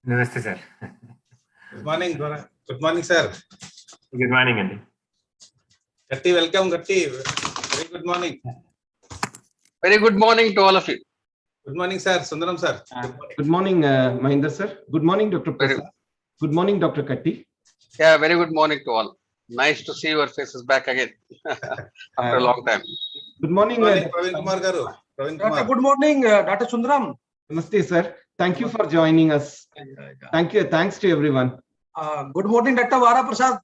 Namaste, sir. Good morning, Vara. Good morning, sir. Good morning, Andy. Gatti, welcome, Gatti. Very good morning. Very good morning to all of you. Good morning, sir. Sundaram, sir. Good morning, Mahinder, sir. Good morning, Dr. Prasad. Good morning, Dr. Katti. Yeah, very good morning to all. Nice to see your faces back again after a long time. Good morning, Good morning, Praveen Kumar Garu. Praveen Kumar. Good morning, Dr. Sundaram. Namaste, sir. Thank you for joining us. Thank you. Thanks to everyone. Good morning, Dr. Vara Prasad.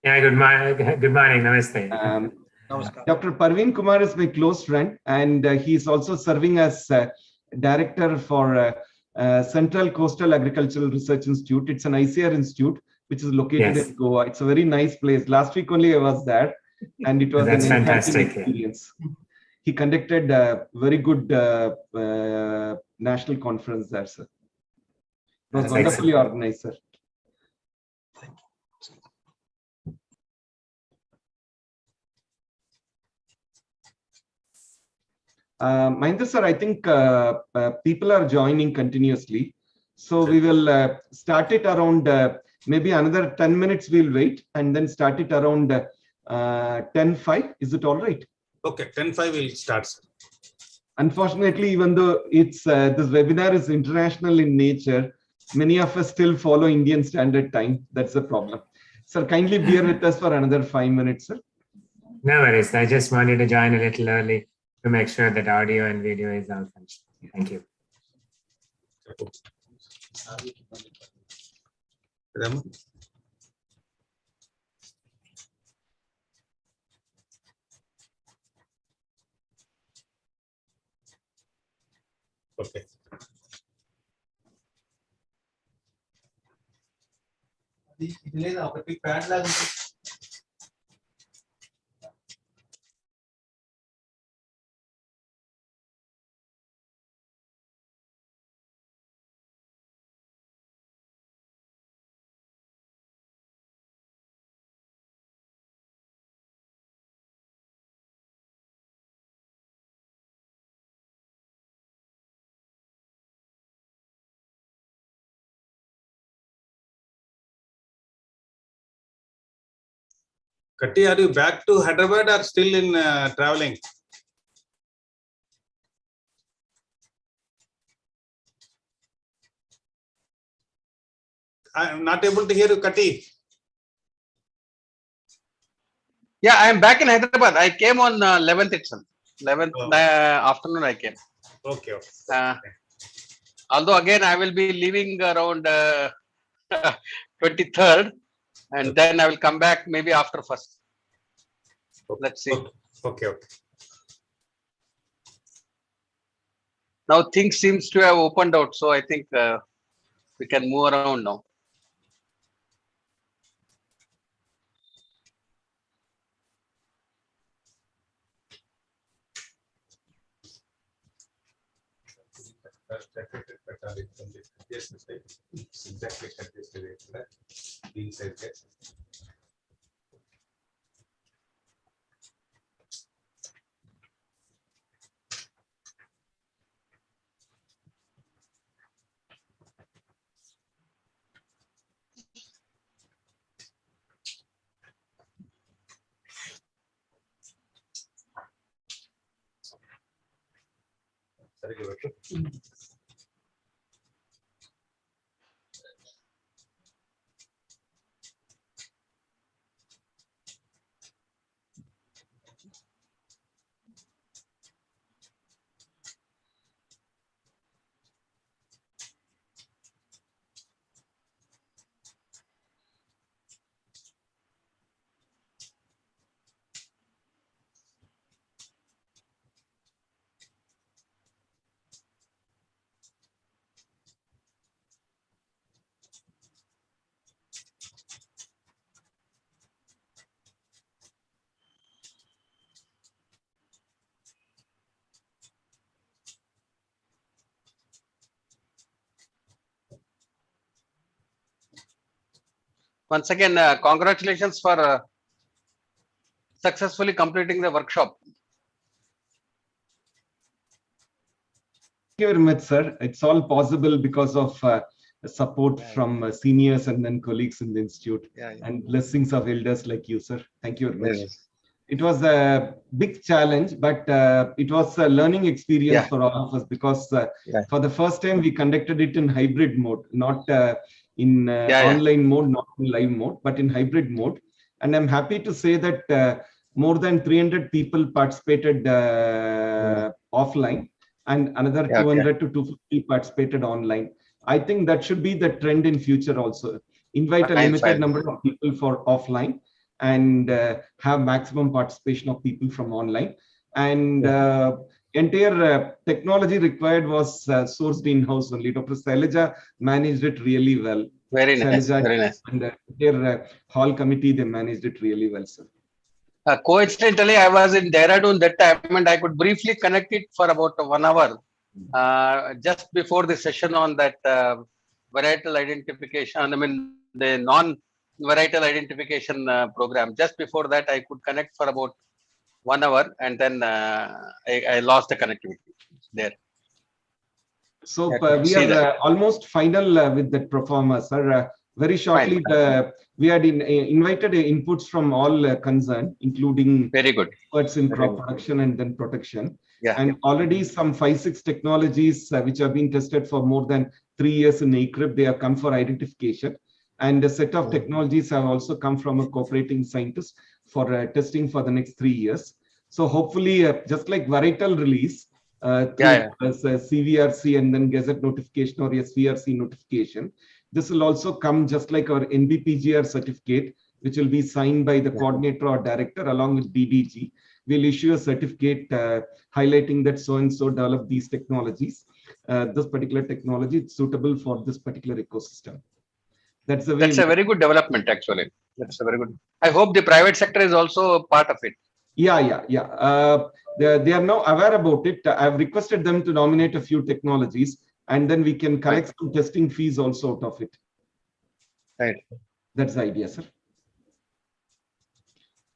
Yeah, good morning. Good morning. Namaste. Namaskar. Dr. Parveen Kumar is my close friend, and he is also serving as director for Central Coastal Agricultural Research Institute. It's an ICAR institute, which is located in Goa. It's a very nice place. Last week only I was there, and it was That's an enchanting fantastic, experience. He conducted a very good national conference there, sir. It was That's wonderfully excellent. organized, sir. Mahinder, sir, I think people are joining continuously. So we will start it around maybe another 10 minutes. We'll wait and then start it around 10:05. Is it all right? Okay, 10:05 we'll start, sir. Unfortunately, even though it's this webinar is international in nature, many of us still follow Indian Standard Time. That's the problem. Sir, kindly bear with us for another 5 minutes, sir. No worries. I just wanted to join a little early to make sure that audio and video is all functioning. Thank you. Ram? Okay. Katti, are you back to Hyderabad or still in traveling? I am not able to hear you, Katti. Yeah, I am back in Hyderabad. I came on 11th itself. 11th afternoon I came. Okay, okay. Although again I will be leaving around 23rd, and then I will come back maybe after first. Let's see. Okay, okay. Now things seems to have opened out, so I think we can move around now. Yes, exactly. Inside there. Once again, congratulations for successfully completing the workshop. you very much, sir. It's all possible because of support from seniors and then colleagues in the institute and blessings of elders like you, sir. Thank you very much. It was a big challenge, but it was a learning experience for all of us because for the first time we conducted it in hybrid mode, not in online mode, not in live mode, but in hybrid mode. And I'm happy to say that more than 300 people participated offline and another 200 to 250 participated online. I think that should be the trend in future also. Invite a limited number of people for offline and have maximum participation of people from online. And entire technology required was sourced in-house only. Dr. Sailaja managed it really well. Very nice, very nice. And their hall committee, they managed it really well, sir. Coincidentally, I was in Dehradun that time and I could briefly connect it for about 1 hour just before the session on that varietal identification, I mean, the non-varietal identification program. Just before that, I could connect for about 1 hour and then I lost the connectivity there. So we are almost final with that performance, sir. Very shortly, we had invited inputs from all concerned, including very good experts in crop production and then protection. And already some 5-6 technologies which have been tested for more than 3 years in ICAR, they have come for identification. And a set of technologies have also come from a cooperating scientist for testing for the next 3 years. So hopefully, just like varietal release, CVRC and then Gazette notification or SVRC notification, this will also come just like our NBPGR certificate, which will be signed by the coordinator or director along with DDG. We'll issue a certificate highlighting that so-and-so developed these technologies. This particular technology is suitable for this particular ecosystem. That's a very good development, actually. That's a very good. I hope the private sector is also a part of it. They are now aware about it. I've requested them to nominate a few technologies, and then we can collect some testing fees also out of it. Right. That's the idea, sir.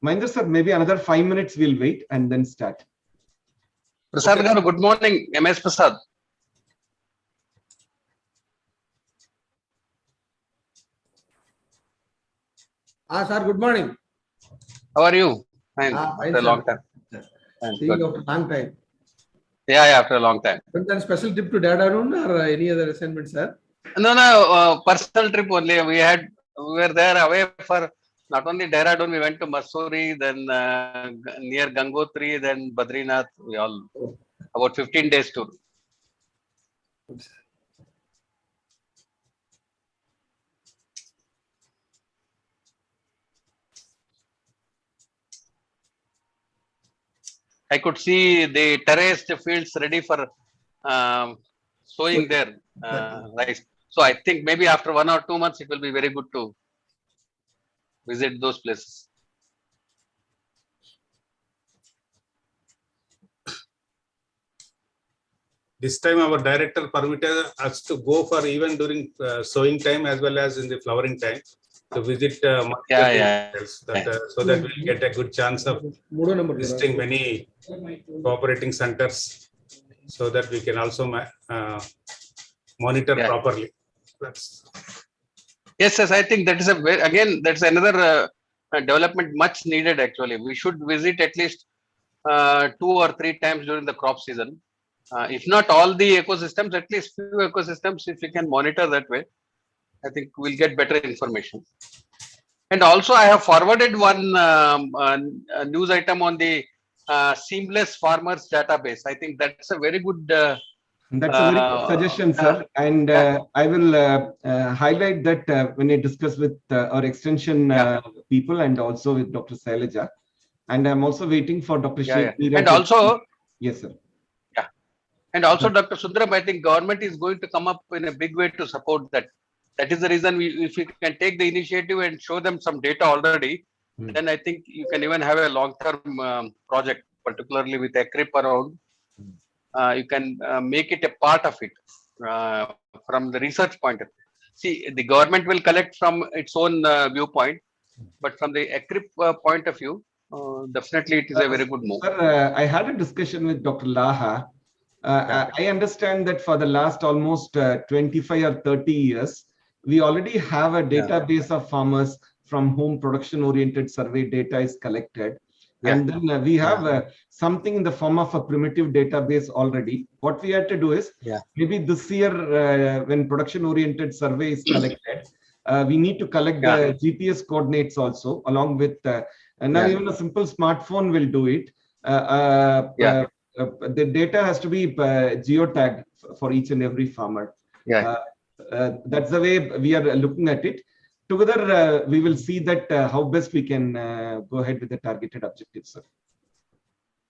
Mahendra sir, maybe another 5 minutes we'll wait and then start. Prasad garu, good morning. MS Prasad. Sir, good morning. How are you? Fine. After a long time. Seeing after a long time. Yeah, after a long time. Then special trip to Dehradun or any other assignment, sir? No, personal trip only. We were there away for not only Dehradun, we went to Mussoorie, then near Gangotri, then Badrinath. We all about 15 days tour. I could see the terraced fields ready for sowing there. Rice. So I think maybe after 1 or 2 months, it will be very good to visit those places. This time our director permitted us to go for even during sowing time as well as in the flowering time to visit so that we'll get a good chance of visiting many cooperating centers so that we can also monitor properly. Yes, I think that is that's another development much needed actually. We should visit at least 2 or 3 times during the crop season. If not all the ecosystems, at least few ecosystems, if we can monitor that way, I think we'll get better information. And also I have forwarded one news item on the Seamless Farmers database. I think that's a very good that's a very good suggestion, sir. And I will highlight that when I discuss with our extension people and also with Dr. Sailaja. And I'm also waiting for Dr. Sheikh. And also, yes, sir. And also, Dr. Sundaram, I think government is going to come up in a big way to support that. That is the reason if we can take the initiative and show them some data already, then I think you can even have a long-term project, particularly with ECRIP around. You can make it a part of it from the research point of view. See, the government will collect from its own viewpoint, but from the ECRIP point of view, definitely it is a very good move. Sir, I had a discussion with Dr. Laha. I understand that for the last almost 25 or 30 years, we already have a database of farmers from whom production-oriented survey data is collected. And then we have something in the form of a primitive database already. What we had to do is, maybe this year, when production-oriented survey is collected, we need to collect the GPS coordinates also, along with, and now even a simple smartphone will do it. The data has to be geotagged for each and every farmer. That's the way we are looking at it. Together, we will see that how best we can go ahead with the targeted objectives, sir.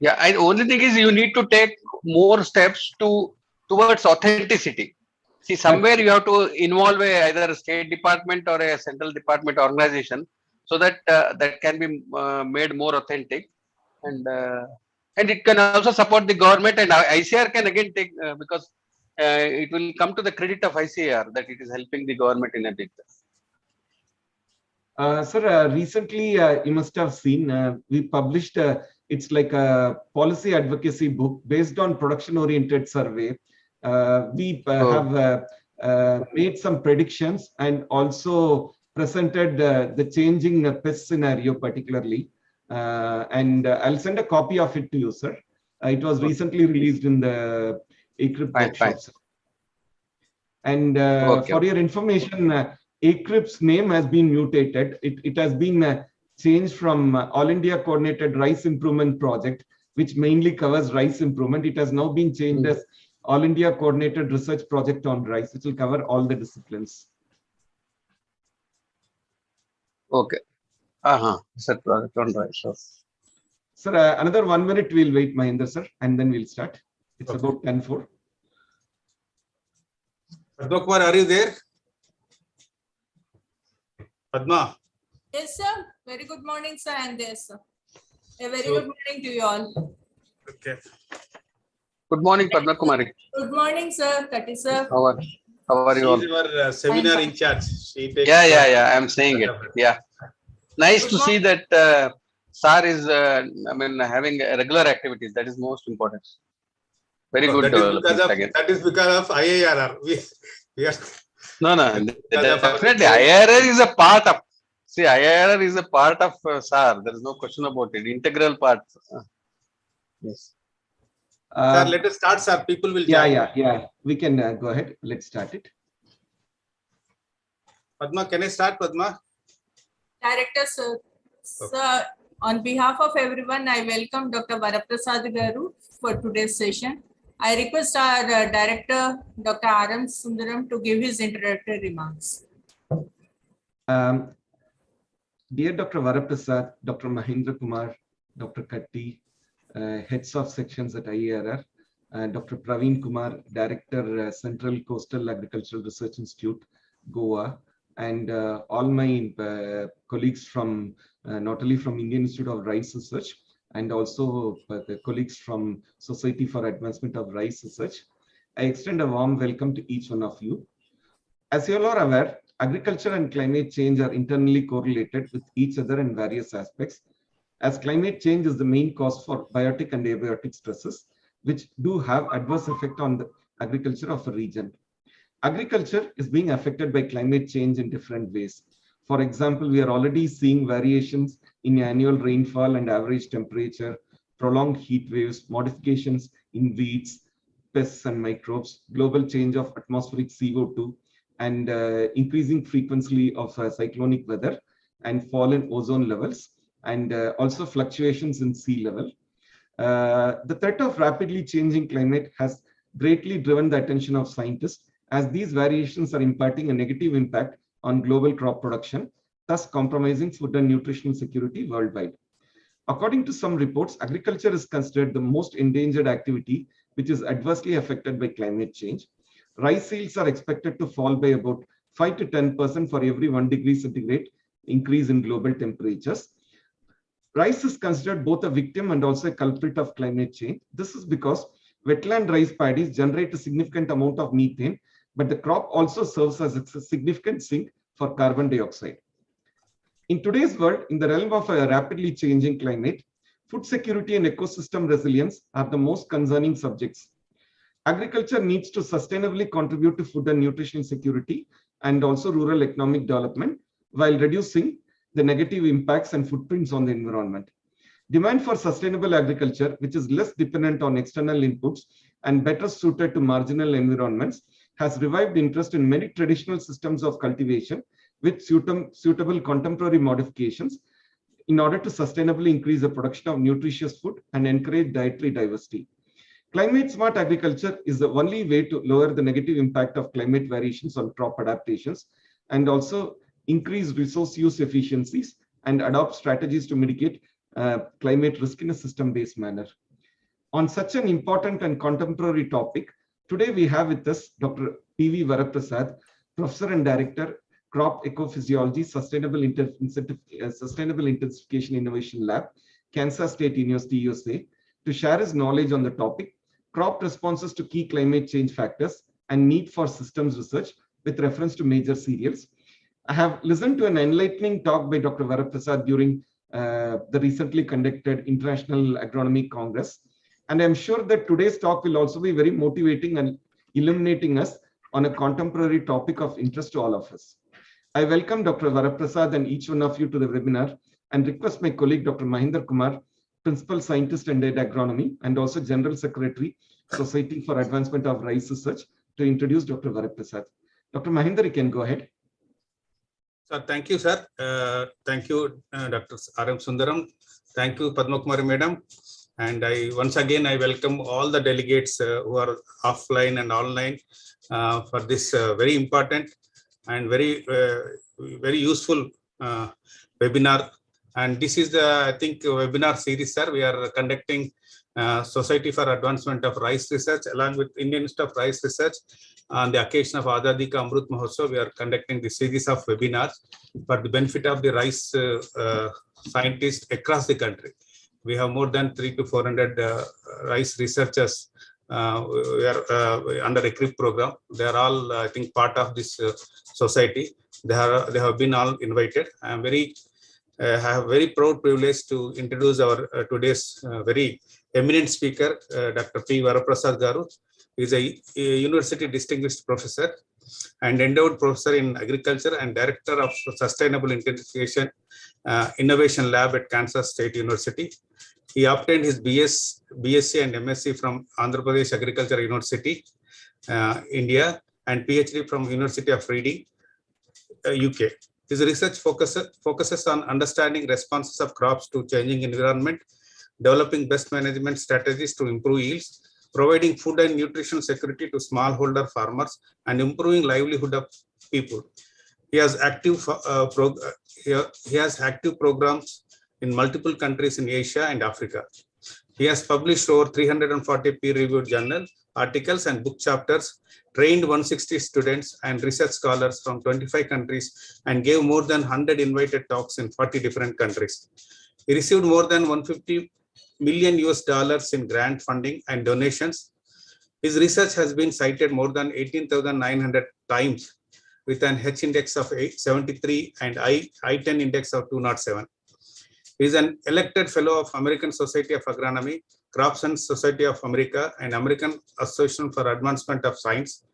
Yeah, and only thing is you need to take more steps towards authenticity. See, somewhere you have to involve either a state department or a central department organization, so that that can be made more authentic, and it can also support the government, and ICAR can again take because it will come to the credit of ICAR that it is helping the government in a big way. Sir, recently you must have seen we published it's like a policy advocacy book based on production-oriented survey. We have made some predictions and also presented the changing pest scenario particularly. And I'll send a copy of it to you, sir. It was recently released in the ECRIP workshops. And for your information, ECRIP's name has been mutated. It has been changed from All India Coordinated Rice Improvement Project, which mainly covers rice improvement. It has now been changed as All India Coordinated Research Project on Rice, which will cover all the disciplines. Okay. Research project on rice. So. Sir, another 1 minute we'll wait, Mahendra sir, and then we'll start. It's about 10:04. Padma Kumar, are you there? Padma. Yes, sir. Very good morning, sir. And yes, sir. A very good morning to you all. Okay. Good morning, Padma Kumari. Good morning, sir. Kati, sir. How are you all? She's our seminar in charge. She takes I'm saying it. Yeah. Nice to see that SAR is, having regular activities. That is most important. Very good. That is because of IIRR. We are no, definitely. IIRR is a part of. See, IIRR is a part of SAR. There is no question about it. Integral part. Yes. Sir, let us start, sir. People will join. Yeah. We can go ahead. Let's start it. Padma, can I start, Padma? Director, sir. Okay. Sir, on behalf of everyone, I welcome Dr. Vara Prasad Garu for today's session. I request our Director, Dr. R.M. Sundaram, to give his introductory remarks. Dear Dr. Vara Prasad, Dr. Mahendra Kumar, Dr. Katti, heads of sections at IIRR, Dr. Praveen Kumar, Director, Central Coastal Agricultural Research Institute, Goa, and all my colleagues from not only from Indian Institute of Rice Research and also the colleagues from Society for Advancement of Rice Research. I extend a warm welcome to each one of you. As you all are aware, agriculture and climate change are internally correlated with each other in various aspects, as climate change is the main cause for biotic and abiotic stresses, which do have adverse effect on the agriculture of a region. Agriculture is being affected by climate change in different ways. For example, we are already seeing variations in annual rainfall and average temperature, prolonged heat waves, modifications in weeds, pests and microbes, global change of atmospheric CO2, and increasing frequency of cyclonic weather and fall in ozone levels, and also fluctuations in sea level. The threat of rapidly changing climate has greatly driven the attention of scientists, as these variations are imparting a negative impact on global crop production, thus compromising food and nutritional security worldwide. According to some reports, agriculture is considered the most endangered activity which is adversely affected by climate change. Rice yields are expected to fall by about 5 to 10% for every 1 degree centigrade increase in global temperatures. Rice is considered both a victim and also a culprit of climate change. This is because wetland rice paddies generate a significant amount of methane, but the crop also serves as a significant sink for carbon dioxide. In today's world, in the realm of a rapidly changing climate, food security and ecosystem resilience are the most concerning subjects. Agriculture needs to sustainably contribute to food and nutrition security and also rural economic development while reducing the negative impacts and footprints on the environment. Demand for sustainable agriculture, which is less dependent on external inputs and better suited to marginal environments, has revived interest in many traditional systems of cultivation with suitable contemporary modifications in order to sustainably increase the production of nutritious food and encourage dietary diversity. Climate smart agriculture is the only way to lower the negative impact of climate variations on crop adaptations and also increase resource use efficiencies and adopt strategies to mitigate climate risk in a system-based manner. On such an important and contemporary topic, today we have with us Dr. P.V. Vara Prasad, Professor and Director, Crop Ecophysiology, Sustainable Intensification Innovation Lab, Kansas State University, USA, to share his knowledge on the topic, crop responses to key climate change factors and need for systems research with reference to major cereals. I have listened to an enlightening talk by Dr. Vara Prasad during the recently conducted International Agronomy Congress. And I'm sure that today's talk will also be very motivating and illuminating us on a contemporary topic of interest to all of us. I welcome Dr. Vara Prasad and each one of you to the webinar and request my colleague, Dr. Mahendra Kumar, Principal Scientist and Head Agronomy, and also General Secretary, Society for Advancement of Rice Research, to introduce Dr. Vara Prasad. Dr. Mahendra, you can go ahead. Sir, thank you, sir. Thank you, Dr. R.M. Sundaram. Thank you, Padma Kumari Madam. And once again, I welcome all the delegates who are offline and online for this very important and very useful webinar. And this is the, I think, webinar series, sir. We are conducting Society for Advancement of Rice Research along with Indian Institute of Rice Research. On the occasion of Azadi ka Amrut Mahotsava, we are conducting this series of webinars for the benefit of the rice scientists across the country. We have more than 300 to 400 rice researchers we are under a CRIP program. They are all, I think, part of this society. They have been all invited. I am have very proud privilege to introduce our today's very eminent speaker, Dr. P. Vara Prasad Garu. He is a university distinguished professor and endowed professor in agriculture and director of Sustainable Intensification Innovation Lab at Kansas State University. He obtained his BSc and MSc from Andhra Pradesh Agriculture University, India, and PhD from University of Reading, UK. His research focuses on understanding responses of crops to changing environment, developing best management strategies to improve yields, providing food and nutrition security to smallholder farmers, and improving livelihood of people. He has active programs in multiple countries in Asia and Africa. He has published over 340 peer-reviewed journal articles and book chapters, trained 160 students and research scholars from 25 countries, and gave more than 100 invited talks in 40 different countries. He received more than $150 million in grant funding and donations. His research has been cited more than 18,900 times with an H index of 73 and I-10 index of 207. He is an elected fellow of American Society of Agronomy, Crop Science Society of America, and American Association for Advancement of Science.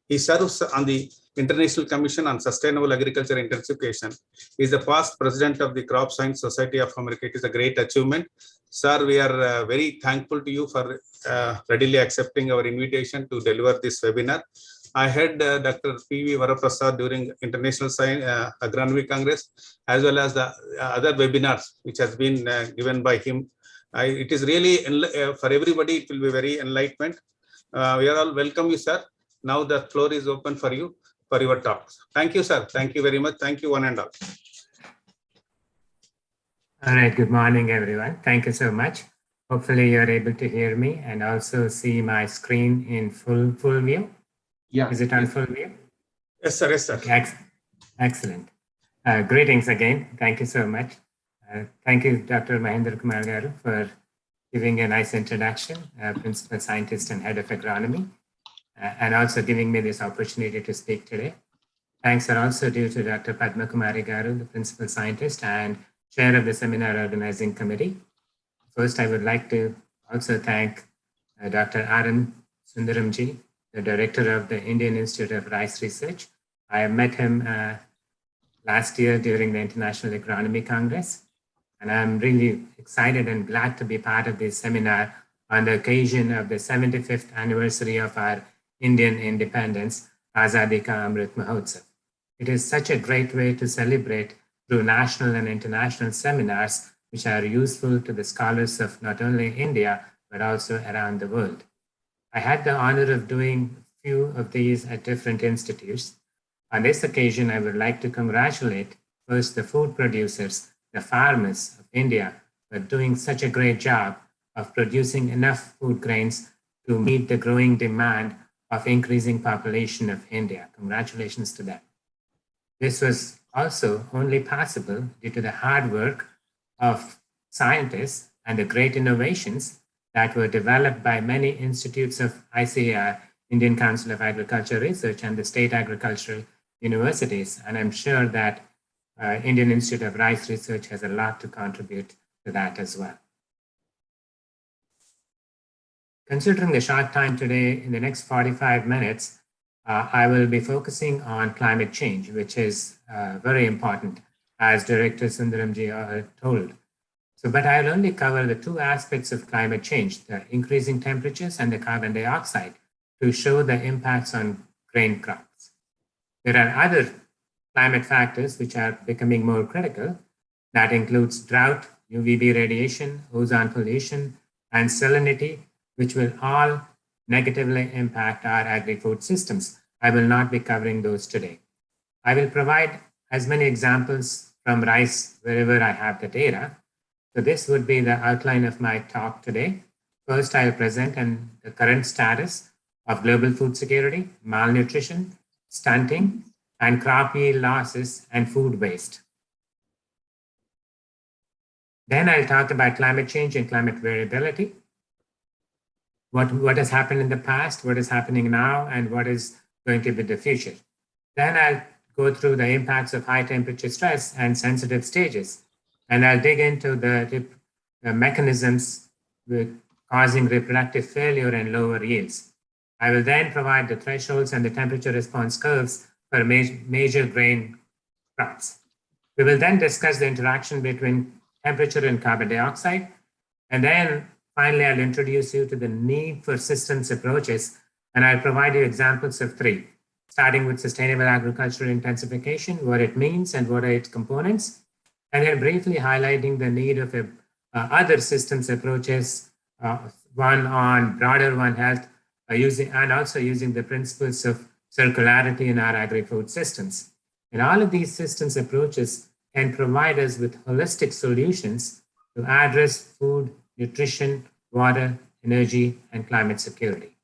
He serves on the International Commission on Sustainable Agriculture Intensification. He is the past president of the Crop Science Society of America. It is a great achievement. Sir, we are very thankful to you for readily accepting our invitation to deliver this webinar. I had Dr. P.V. Vara Prasad during International Agronomy Congress, as well as the other webinars which has been given by him. It is really, for everybody, it will be very enlightenment. We are all welcome you, sir. Now the floor is open for you, for your talks. Thank you, sir. Thank you very much. Thank you, one and all. All right, good morning, everyone. Thank you so much. Hopefully you're able to hear me and also see my screen in full view. Yeah. Is it on full view? Yes, sir. Yes, sir. Okay, excellent. Greetings again. Thank you so much. Thank you, Dr. Mahendra Kumar Garu, for giving a nice introduction, Principal Scientist and Head of Agronomy, and also giving me this opportunity to speak today. Thanks are also due to Dr. Padma Kumari Garu, the Principal Scientist and Chair of the Seminar Organizing Committee. First, I would like to also thank Dr. R.M. Sundaramji, the director of the Indian Institute of Rice Research. I met him last year during the International Agronomy Congress, and I'm really excited and glad to be part of this seminar on the occasion of the 75th anniversary of our Indian independence, Azadi Ka Amrut Mahotsava. It is such a great way to celebrate through national and international seminars, which are useful to the scholars of not only India, but also around the world. I had the honor of doing a few of these at different institutes. On this occasion, I would like to congratulate first the food producers, the farmers of India, for doing such a great job of producing enough food grains to meet the growing demand of increasing population of India. Congratulations to them. This was also only possible due to the hard work of scientists and the great innovations that were developed by many institutes of ICAR, Indian Council of Agricultural Research, and the state agricultural universities. And I'm sure that Indian Institute of Rice Research has a lot to contribute to that as well. Considering the short time today, in the next 45 minutes, I will be focusing on climate change, which is very important, as Director Sundaramji told. But I'll only cover the two aspects of climate change, the increasing temperatures and the carbon dioxide, to show the impacts on grain crops. There are other climate factors which are becoming more critical. That includes drought, UVB radiation, ozone pollution, and salinity, which will all negatively impact our agri-food systems. I will not be covering those today. I will provide as many examples from rice wherever I have the data. So this would be the outline of my talk today. First, I'll present the current status of global food security, malnutrition, stunting, and crop yield losses and food waste. Then I'll talk about climate change and climate variability. What has happened in the past, what is happening now, and what is going to be the future. Then I'll go through the impacts of high temperature stress and sensitive stages. And I'll dig into the mechanisms causing reproductive failure and lower yields. I will then provide the thresholds and the temperature response curves for major grain crops. We will then discuss the interaction between temperature and carbon dioxide. And then finally, I'll introduce you to the need for systems approaches, and I'll provide you examples of three, starting with sustainable agricultural intensification, what it means and what are its components, and then briefly highlighting the need of other systems approaches, one on broader One Health, and also using the principles of circularity in our agri-food systems. And all of these systems approaches can provide us with holistic solutions to address food, nutrition, water, energy, and climate security.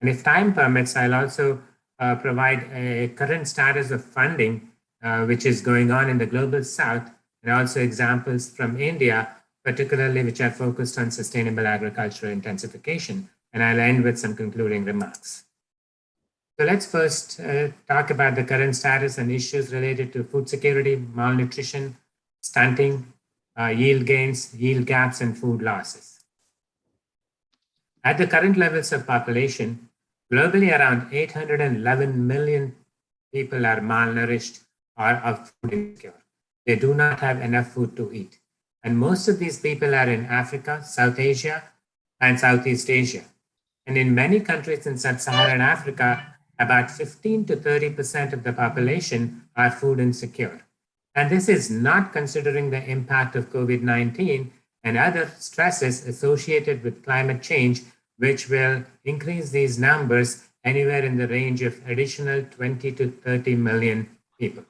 And if time permits, I'll also provide a current status of funding, which is going on in the global south, and also examples from India, particularly which are focused on sustainable agricultural intensification. And I'll end with some concluding remarks. So let's first talk about the current status and issues related to food security, malnutrition, stunting, yield gains, yield gaps, and food losses. At the current levels of population, globally around 811 million people are malnourished or of food insecure. They do not have enough food to eat. And most of these people are in Africa, South Asia, and Southeast Asia. And in many countries in sub-Saharan Africa, about 15 to 30% of the population are food insecure. And this is not considering the impact of COVID-19 and other stresses associated with climate change, which will increase these numbers anywhere in the range of additional 20 to 30 million people.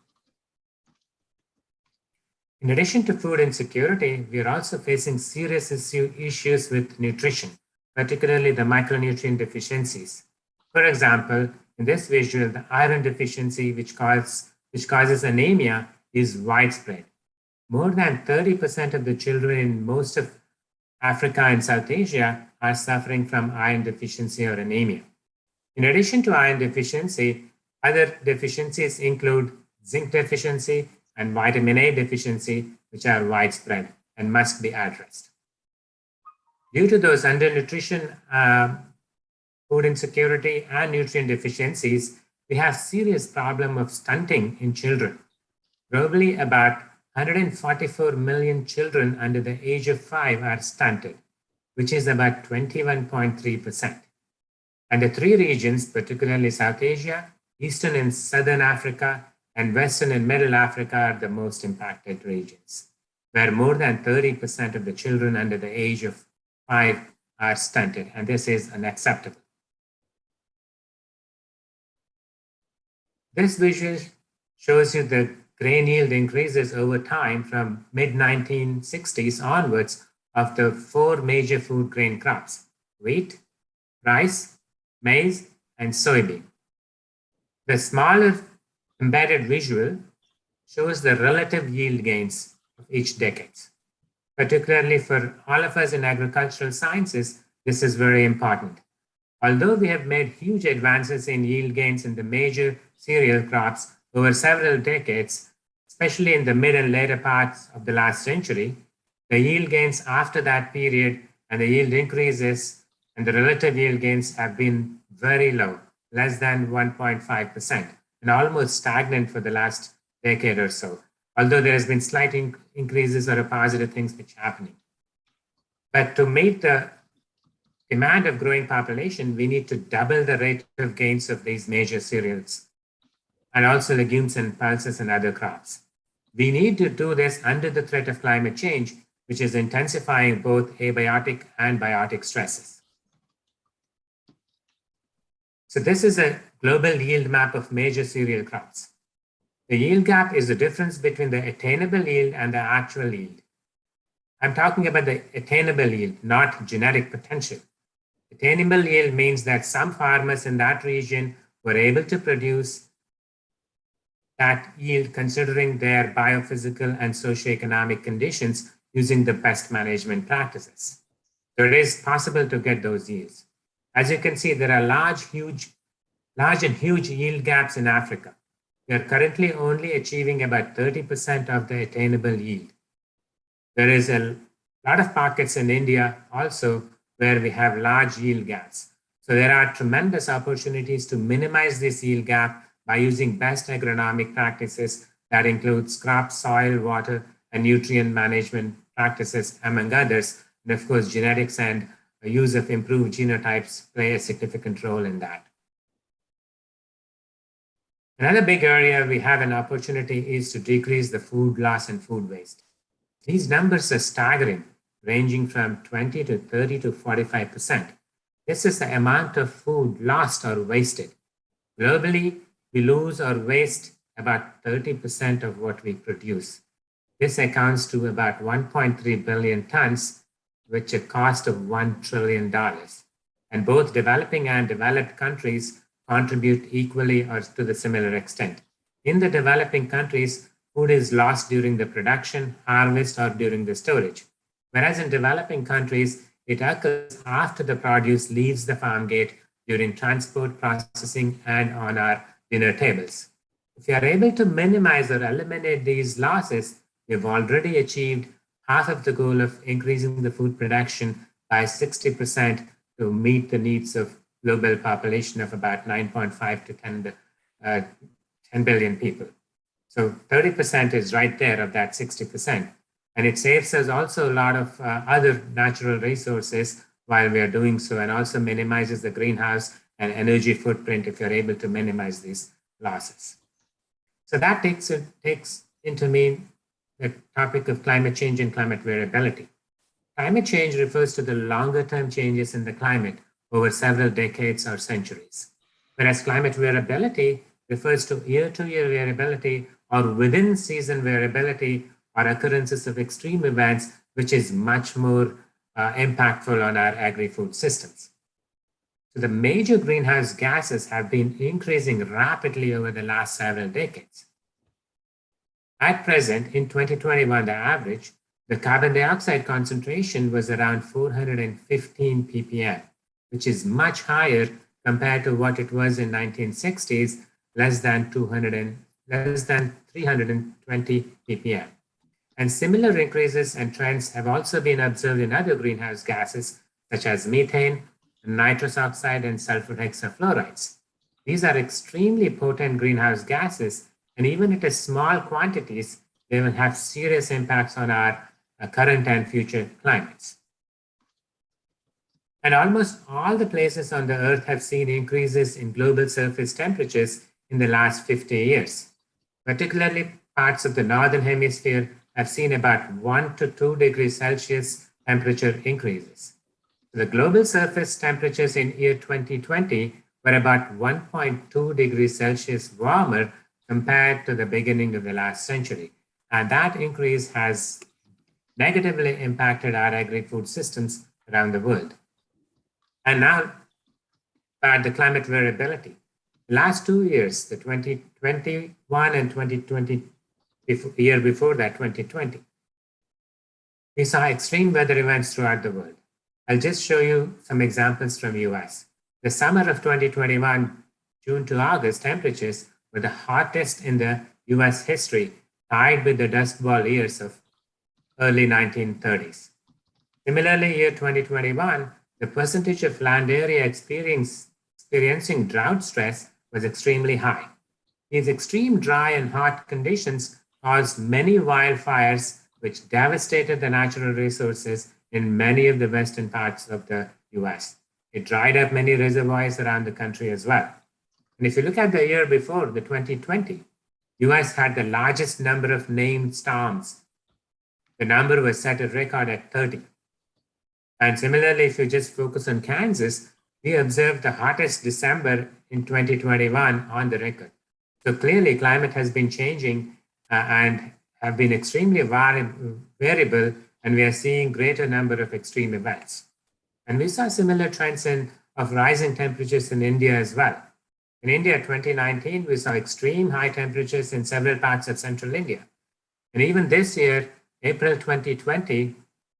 In addition to food insecurity, we are also facing serious issues with nutrition, particularly the micronutrient deficiencies. For example, in this visual, the iron deficiency, which causes anemia, is widespread. More than 30% of the children in most of Africa and South Asia are suffering from iron deficiency or anemia. In addition to iron deficiency, other deficiencies include zinc deficiency and vitamin A deficiency, which are widespread and must be addressed. Due to those undernutrition, food insecurity, and nutrient deficiencies, we have serious problem of stunting in children. Globally, about 144 million children under the age of 5 are stunted, which is about 21.3%. And the three regions, particularly South Asia, Eastern and Southern Africa, and Western and Middle Africa are the most impacted regions, where more than 30% of the children under the age of 5 are stunted, and this is unacceptable. This visual shows you the grain yield increases over time from mid-1960s onwards of the 4 major food grain crops: wheat, rice, maize, and soybean. The smaller embedded visual shows the relative yield gains of each decade. Particularly for all of us in agricultural sciences, this is very important. Although we have made huge advances in yield gains in the major cereal crops over several decades, especially in the mid and later parts of the last century, the yield gains after that period and the yield increases and the relative yield gains have been very low, less than 1.5%, and almost stagnant for the last decade or so, although there has been slight increases or positive things which are happening. But to meet the demand of growing population, we need to double the rate of gains of these major cereals and also legumes and pulses and other crops. We need to do this under the threat of climate change, which is intensifying both abiotic and biotic stresses. So this is a global yield map of major cereal crops. The yield gap is the difference between the attainable yield and the actual yield. I'm talking about the attainable yield, not genetic potential. Attainable yield means that some farmers in that region were able to produce that yield considering their biophysical and socioeconomic conditions using the best management practices. So it is possible to get those yields. As you can see, there are large and huge yield gaps in Africa. We are currently only achieving about 30% of the attainable yield. There is a lot of pockets in India also where we have large yield gaps. So there are tremendous opportunities to minimize this yield gap by using best agronomic practices that includes crop, soil, water, and nutrient management practices, among others. And of course, genetics and the use of improved genotypes play a significant role in that. Another big area we have an opportunity is to decrease the food loss and food waste. These numbers are staggering, ranging from 20 to 30 to 45%. This is the amount of food lost or wasted. Globally, we lose or waste about 30% of what we produce. This accounts to about 1.3 billion tons, which a cost of $1 trillion. And both developing and developed countries contribute equally or to the similar extent. In the developing countries, food is lost during the production, harvest, or during the storage. Whereas in developing countries, it occurs after the produce leaves the farm gate during transport, processing, and on our dinner tables. If we are able to minimize or eliminate these losses, we've already achieved half of the goal of increasing the food production by 60% to meet the needs of global population of about 9.5 to 10 billion people. So 30% is right there of that 60%. And it saves us also a lot of other natural resources while we are doing so, and also minimizes the greenhouse and energy footprint if you're able to minimize these losses. So that takes into me the topic of climate change and climate variability. Climate change refers to the longer term changes in the climate over several decades or centuries, whereas climate variability refers to year-to-year variability or within season variability or occurrences of extreme events, which is much more impactful on our agri-food systems. So the major greenhouse gases have been increasing rapidly over the last several decades. At present, in 2021, the average, the carbon dioxide concentration was around 415 ppm, which is much higher compared to what it was in 1960s, less than 320 ppm. And similar increases and trends have also been observed in other greenhouse gases, such as methane, nitrous oxide, and sulfur hexafluorides. These are extremely potent greenhouse gases, and even at small quantities, they will have serious impacts on our current and future climates. And almost all the places on the Earth have seen increases in global surface temperatures in the last 50 years. Particularly, parts of the Northern Hemisphere have seen about 1 to 2 degrees Celsius temperature increases. The global surface temperatures in year 2020 were about 1.2 degrees Celsius warmer compared to the beginning of the last century. And that increase has negatively impacted our agri-food systems around the world. And now, the climate variability. The last 2 years, the 2021 and 2020, year before that, 2020, we saw extreme weather events throughout the world. I'll just show you some examples from US. The summer of 2021, June to August, temperatures were the hottest in the US history, tied with the Dust Bowl years of early 1930s. Similarly, year 2021, the percentage of land area experiencing drought stress was extremely high. These extreme dry and hot conditions caused many wildfires, which devastated the natural resources in many of the western parts of the US. It dried up many reservoirs around the country as well. And if you look at the year before, the 2020, US had the largest number of named storms. The number was set a record at 30. And similarly, if you just focus on Kansas, we observed the hottest December in 2021 on the record. So clearly, climate has been changing and have been extremely variable, and we are seeing greater number of extreme events. And we saw similar trends of rising temperatures in India as well. In India, 2019, we saw extreme high temperatures in several parts of central India. And even this year, April 2020,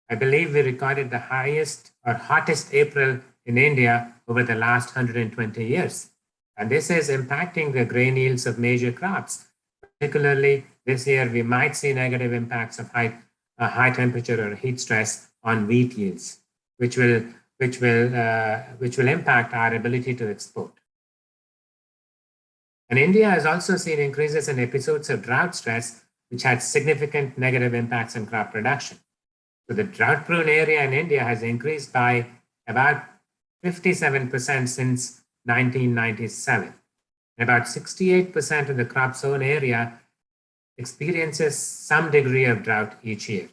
I believe we recorded the highest or hottest April in India over the last 120 years. And this is impacting the grain yields of major crops. Particularly this year, we might see negative impacts of high temperature or heat stress on wheat yields, which will impact our ability to export. And India has also seen increases in episodes of drought stress, which had significant negative impacts on crop production. So the drought-prone area in India has increased by about 57% since 1997. And about 68% of the crop sown area experiences some degree of drought each year,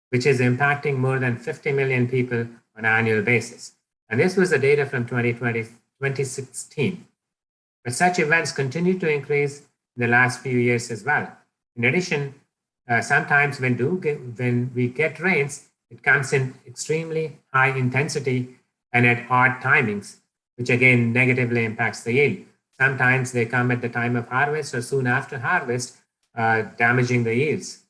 which is impacting more than 50 million people on an annual basis. And this was the data from 2016. But such events continue to increase in the last few years as well. In addition, sometimes when we get rains, it comes in extremely high intensity and at odd timings, which again negatively impacts the yield. Sometimes they come at the time of harvest or soon after harvest, damaging the yields.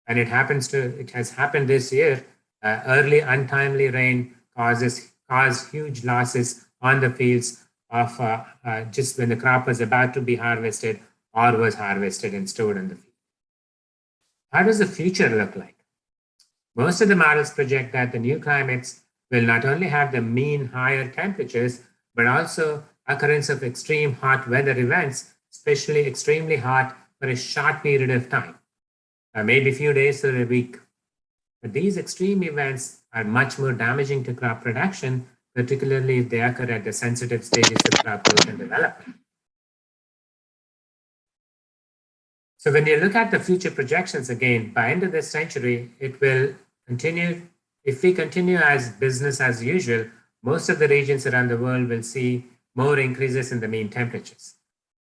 And it has happened this year. Early untimely rain caused huge losses on the fields of just when the crop was about to be harvested or was harvested and stored in the field. How does the future look like? Most of the models project that the new climates will not only have the mean higher temperatures, but also occurrence of extreme hot weather events, especially extremely hot for a short period of time, maybe a few days or a week. But these extreme events are much more damaging to crop production, particularly if they occur at the sensitive stages of crop growth and development. So when you look at the future projections again, by end of this century, it will continue. If we continue as business as usual, most of the regions around the world will see more increases in the mean temperatures.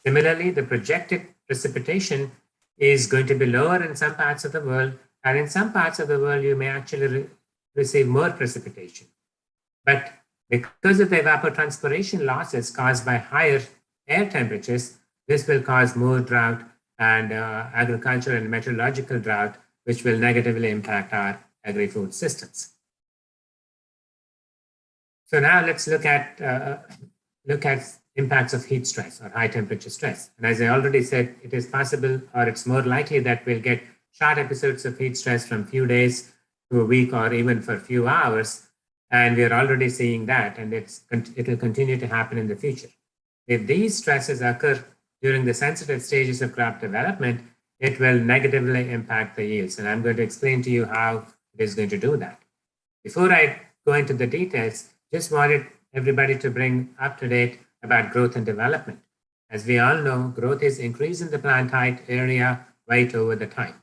Similarly, the projected precipitation is going to be lower in some parts of the world, and in some parts of the world, you may actually receive more precipitation. But because of the evapotranspiration losses caused by higher air temperatures, this will cause more drought and agricultural and meteorological drought, which will negatively impact our agri-food systems. So now let's look at impacts of heat stress or high temperature stress. And as I already said, it is possible, or it's more likely that we'll get short episodes of heat stress from few days to a week or even for a few hours. And we are already seeing that, and it will continue to happen in the future. If these stresses occur during the sensitive stages of crop development, it will negatively impact the yields. And I'm going to explain to you how it is going to do that. Before I go into the details, just wanted everybody to bring up to date about growth and development. As we all know, growth is increasing the plant height, area, weight over the time.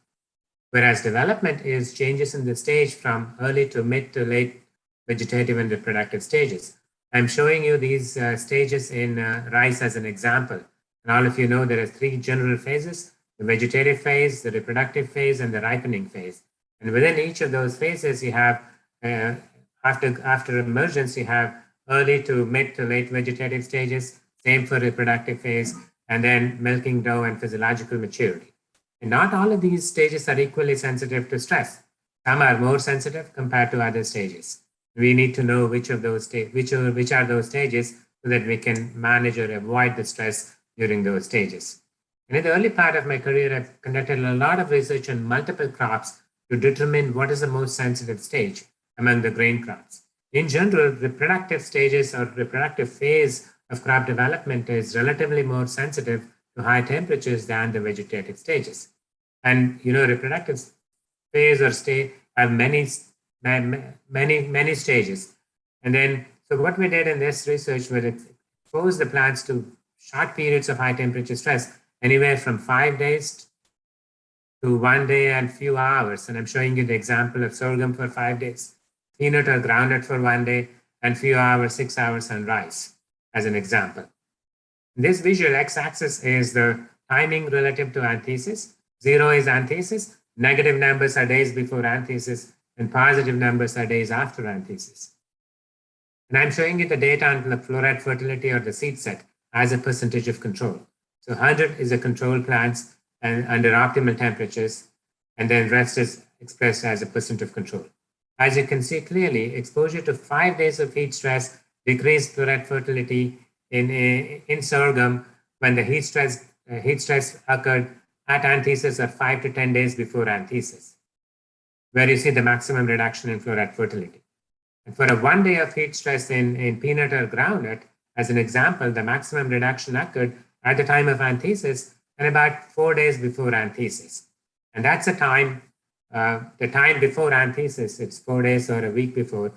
Whereas development is changes in the stage from early to mid to late vegetative and reproductive stages. I'm showing you these stages in rice as an example. And all of you know there are three general phases: the vegetative phase, the reproductive phase, and the ripening phase. And within each of those phases, you have, after emergence, you have early to mid to late vegetative stages, same for reproductive phase, and then milking dough and physiological maturity. And not all of these stages are equally sensitive to stress. Some are more sensitive compared to other stages. We need to know which are those stages so that we can manage or avoid the stress during those stages. And in the early part of my career, I've conducted a lot of research on multiple crops to determine what is the most sensitive stage among the grain crops. In general, reproductive stages or reproductive phase of crop development is relatively more sensitive to high temperatures than the vegetative stages. And reproductive phase or state have many stages. And then, so what we did in this research was expose the plants to short periods of high temperature stress, anywhere from 5 days to 1 day and few hours. And I'm showing you the example of sorghum for 5 days, peanut or groundnut for 1 day, and few hours, 6 hours on rice as an example. This visual x-axis is the timing relative to anthesis. 0 is anthesis, negative numbers are days before anthesis, and positive numbers are days after anthesis. And I'm showing you the data on the floret fertility or the seed set as a percentage of control. So 100 is a control plants and under optimal temperatures, and then rest is expressed as a percent of control. As you can see clearly, exposure to 5 days of heat stress decreased floret fertility in sorghum when the heat stress occurred at anthesis of 5 to 10 days before anthesis, where you see the maximum reduction in floret fertility. And for a 1 day of heat stress in peanut or groundnut, as an example, the maximum reduction occurred at the time of anthesis and about 4 days before anthesis. And that's the time before anthesis, it's 4 days or a week before,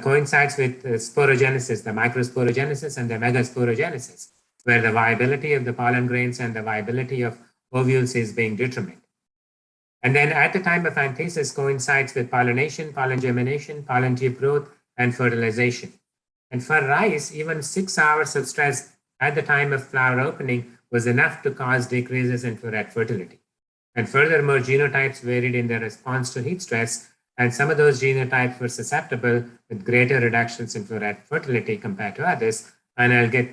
coincides with sporogenesis, the microsporogenesis and the megasporogenesis, where the viability of the pollen grains and the viability of ovules is being determined. And then at the time of anthesis coincides with pollination, pollen germination, pollen tube growth, and fertilization. And for rice, even 6 hours of stress at the time of flower opening was enough to cause decreases in floret fertility. And furthermore, genotypes varied in their response to heat stress, and some of those genotypes were susceptible with greater reductions in floret fertility compared to others. And I'll get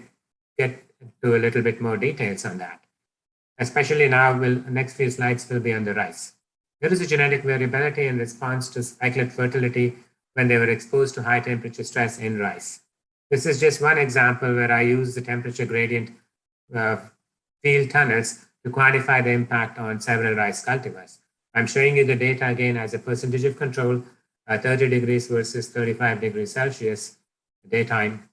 to a little bit more details on that. Especially now, next few slides will be on the rice. There is a genetic variability in response to spikelet fertility when they were exposed to high temperature stress in rice. This is just one example where I use the temperature gradient field tunnels to quantify the impact on several rice cultivars. I'm showing you the data again as a percentage of control, 30 degrees versus 35 degrees Celsius daytime.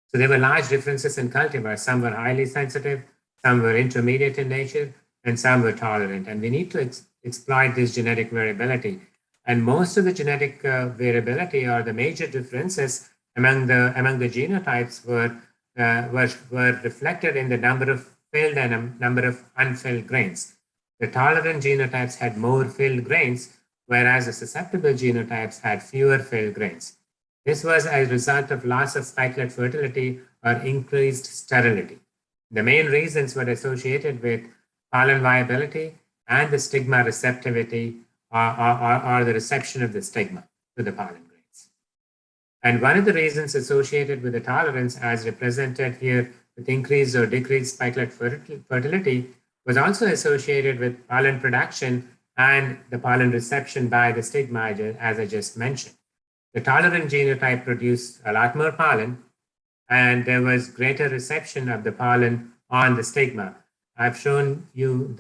So there were large differences in cultivars. Some were highly sensitive, some were intermediate in nature, and some were tolerant. And we need to exploit this genetic variability. And most of the genetic variability or the major differences among the genotypes were reflected in the number of filled and number of unfilled grains. The tolerant genotypes had more filled grains, whereas the susceptible genotypes had fewer filled grains. This was as a result of loss of spikelet fertility or increased sterility. The main reasons were associated with pollen viability and the stigma receptivity or the reception of the stigma to the pollen grains. And one of the reasons associated with the tolerance, as represented here with increased or decreased spikelet fertility, was also associated with pollen production and the pollen reception by the stigma, as I just mentioned. The tolerant genotype produced a lot more pollen, and there was greater reception of the pollen on the stigma. I've shown you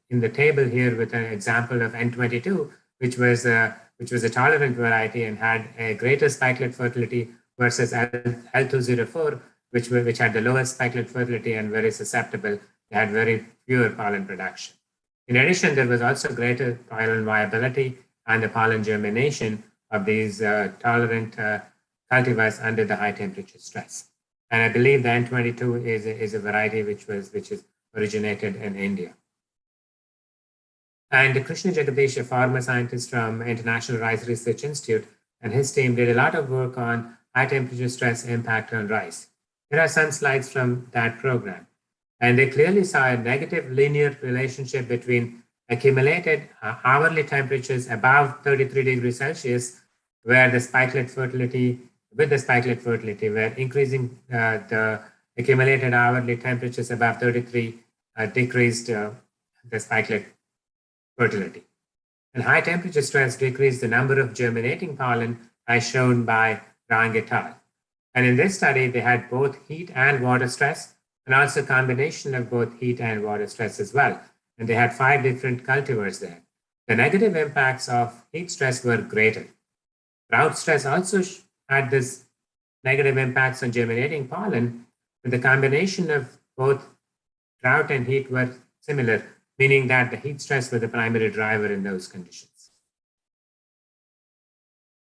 in the table here with an example of N22, which was a which was a tolerant variety and had a greater spikelet fertility versus L204, which had the lowest spikelet fertility and very susceptible. They had very fewer pollen production. In addition, there was also greater pollen viability and the pollen germination of these tolerant cultivars under the high temperature stress. And I believe the N22 is a variety which is originated in India. And Krishna Jagadish, a former scientist from International Rice Research Institute, and his team did a lot of work on high temperature stress impact on rice. Here are some slides from that program. And they clearly saw a negative linear relationship between accumulated hourly temperatures above 33 degrees Celsius, where the spikelet fertility, where increasing the accumulated hourly temperatures above 33 decreased the spikelet fertility. And high temperature stress decreased the number of germinating pollen as shown by Rang et al. And in this study, they had both heat and water stress, and also a combination of both heat and water stress as well. And they had 5 different cultivars there. The negative impacts of heat stress were greater. Drought stress also had this negative impacts on germinating pollen, but the combination of both drought and heat were similar, meaning that the heat stress was the primary driver in those conditions.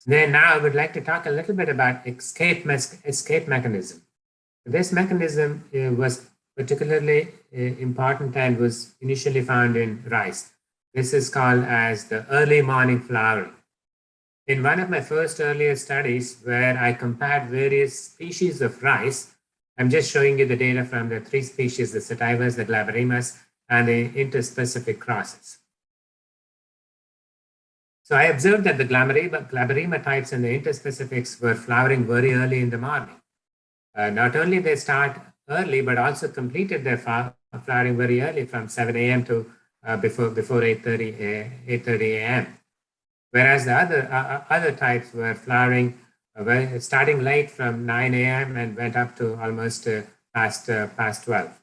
Then now I would like to talk a little bit about escape mechanism. This mechanism was particularly important and was initially found in rice. This is called as the early morning flowering. In one of my first earlier studies where I compared various species of rice, I'm just showing you the data from the 3 species, the sativas, the glaberimas, and the interspecific crosses. So I observed that the glaberima types and the interspecifics were flowering very early in the morning. Not only they start early, but also completed their flowering very early from 7 a.m. to before 8:30 a.m. Whereas the other types were flowering starting late from 9 a.m. and went up to almost past 12.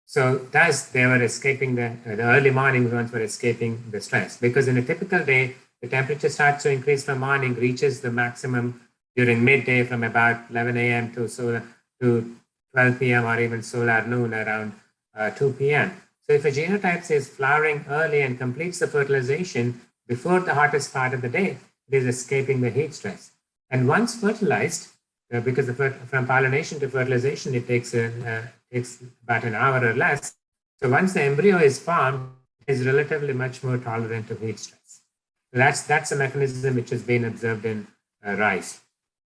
So thus they were escaping the early morning ones were escaping the stress, because in a typical day, the temperature starts to increase from morning, reaches the maximum during midday from about 11 a.m. to 12 p.m. or even solar noon around 2 p.m. So if a genotype is flowering early and completes the fertilization before the hottest part of the day, it is escaping the heat stress. And once fertilized, because from pollination to fertilization, it takes about an hour or less. So once the embryo is formed, it is relatively much more tolerant to heat stress. So that's a mechanism which has been observed in rice.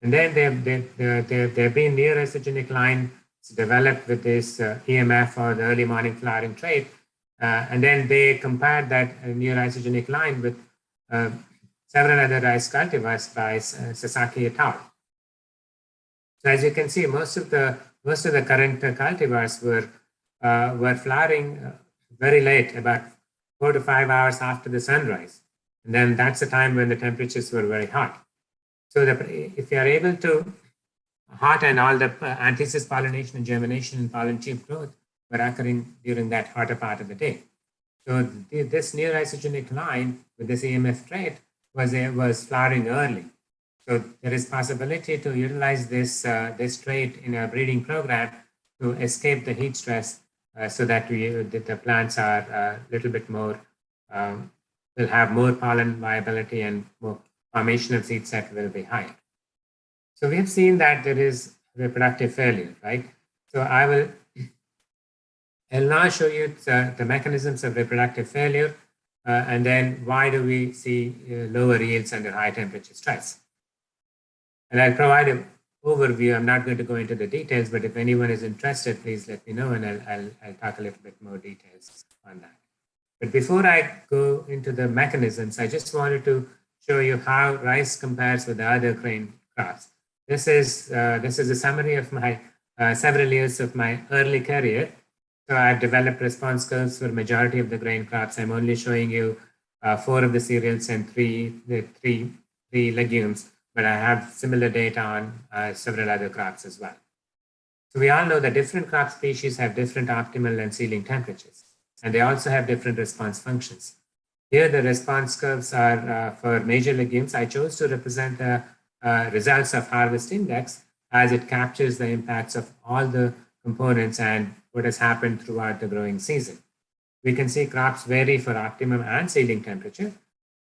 And then there have been near-isogenic lines developed with this EMF or the early morning flowering trait. And then they compared that near-isogenic line with several other rice cultivars by Sasaki et al. So as you can see, most of the current cultivars were flowering very late, about 4 to 5 hours after the sunrise. And then that's the time when the temperatures were very hot. So if you are able to hot and all the anthesis pollination and germination and pollen tube growth were occurring during that hotter part of the day. So this near isogenic line with this EMF trait was flowering early. So there is possibility to utilize this trait in a breeding program to escape the heat stress, so that the plants are a little bit more will have more pollen viability and more formation of seed set will be higher. So we have seen that there is reproductive failure, right? So I'll now show you the mechanisms of reproductive failure, and then why do we see lower yields under high temperature stress. And I'll provide an overview. I'm not going to go into the details, but if anyone is interested, please let me know, and I'll talk a little bit more details on that. But before I go into the mechanisms, I just wanted to show you how rice compares with the other grain crops. This is a summary of my several years of my early career. So I've developed response curves for majority of the grain crops. I'm only showing you 4 of the cereals and three legumes, but I have similar data on several other crops as well. So we all know that different crop species have different optimal and ceiling temperatures, and they also have different response functions. Here, the response curves are for major legumes. I chose to represent the results of harvest index as it captures the impacts of all the components and what has happened throughout the growing season. We can see crops vary for optimum and seeding temperature.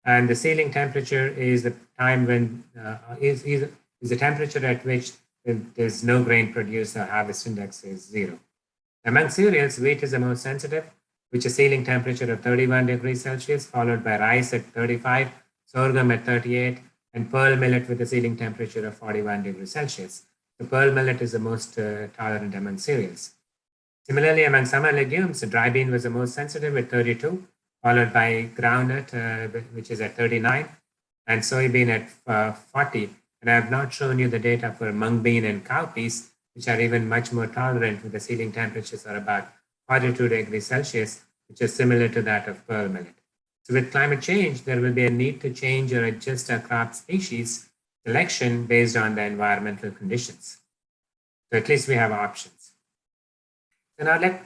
And the seeding temperature is the time when is the temperature at which there's no grain produced, the harvest index is 0. Among cereals, wheat is the most sensitive, which is seeding temperature of 31 degrees Celsius, followed by rice at 35, sorghum at 38, and pearl millet with a seeding temperature of 41 degrees Celsius. The pearl millet is the most tolerant among cereals. Similarly, among summer legumes, dry bean was the most sensitive at 32, followed by groundnut, which is at 39, and soybean at 40. And I have not shown you the data for mung bean and cowpeas, which are even much more tolerant with the seeding temperatures are about 42 degrees Celsius, which is similar to that of pearl millet. So with climate change, there will be a need to change or adjust our crop species selection based on the environmental conditions. So at least we have options. So now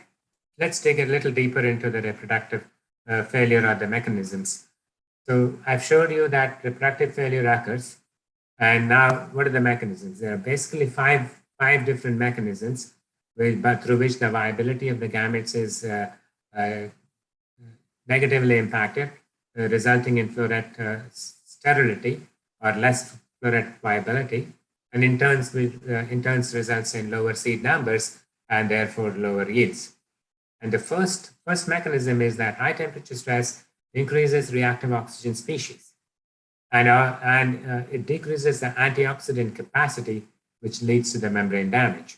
let's dig a little deeper into the reproductive failure or the mechanisms. So I've showed you that reproductive failure occurs. And now what are the mechanisms? There are basically five different mechanisms through which the viability of the gametes is negatively impacted, resulting in floret sterility or less floret viability, and in turn results in lower seed numbers and therefore lower yields. And the first mechanism is that high temperature stress increases reactive oxygen species, and it decreases the antioxidant capacity, which leads to the membrane damage.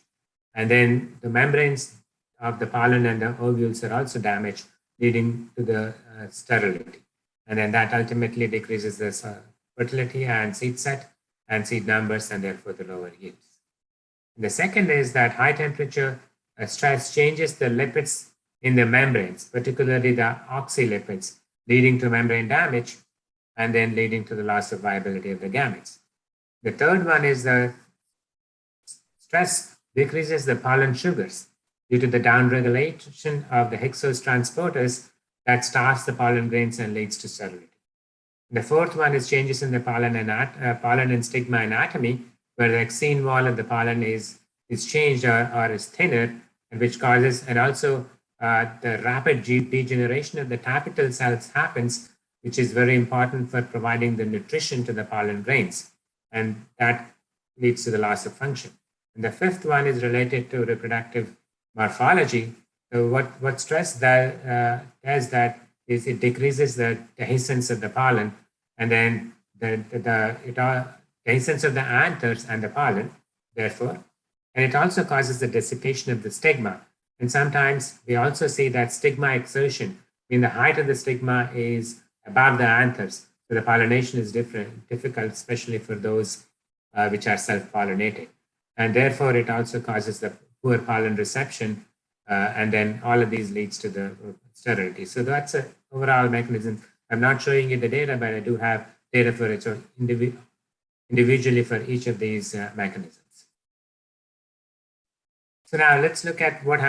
And then the membranes of the pollen and the ovules are also damaged, leading to the sterility. And then that ultimately decreases the fertility and seed set and seed numbers, and therefore the lower yields. And the second is that high temperature stress changes the lipids in the membranes, particularly the oxylipids, leading to membrane damage and then leading to the loss of viability of the gametes. The third one is the stress decreases the pollen sugars due to the downregulation of the hexose transporters that starves the pollen grains and leads to sterility. The fourth one is changes in the pollen and stigma anatomy, where the exene wall of the pollen is changed or is thinner, and which causes, and also the rapid degeneration of the tapetal cells happens, which is very important for providing the nutrition to the pollen grains, and that leads to the loss of function. And the fifth one is related to reproductive morphology. So what stress does that is it decreases the dehiscence of the pollen, and then the dehiscence of the anthers and the pollen, therefore, and it also causes the dissipation of the stigma. And sometimes we also see that stigma exertion, when the height of the stigma is above the anthers, so the pollination is difficult, especially for those which are self-pollinating. And therefore, it also causes the poor pollen reception, and then all of these leads to the sterility. So that's an overall mechanism. I'm not showing you the data, but I do have data for it, so individually for each of these mechanisms. So now let's look at what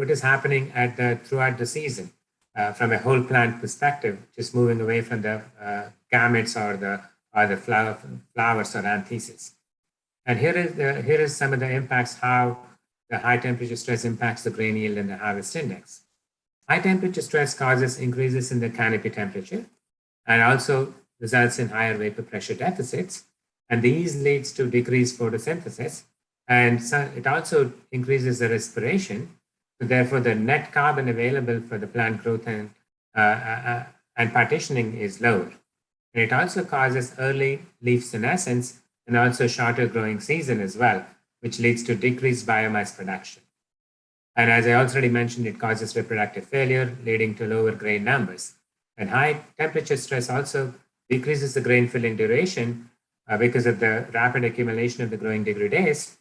is happening throughout the season from a whole plant perspective, just moving away from the gametes or the flowers or anthesis. And here is some of the impacts, how the high temperature stress impacts the grain yield and the harvest index. High temperature stress causes increases in the canopy temperature and also results in higher vapor pressure deficits. And these leads to decreased photosynthesis. And so it also increases the respiration. So therefore, the net carbon available for the plant growth and partitioning is lower. And it also causes early leaf senescence and also shorter growing season as well, which leads to decreased biomass production. And as I already mentioned, it causes reproductive failure, leading to lower grain numbers. And high temperature stress also decreases the grain filling duration because of the rapid accumulation of the growing degradase.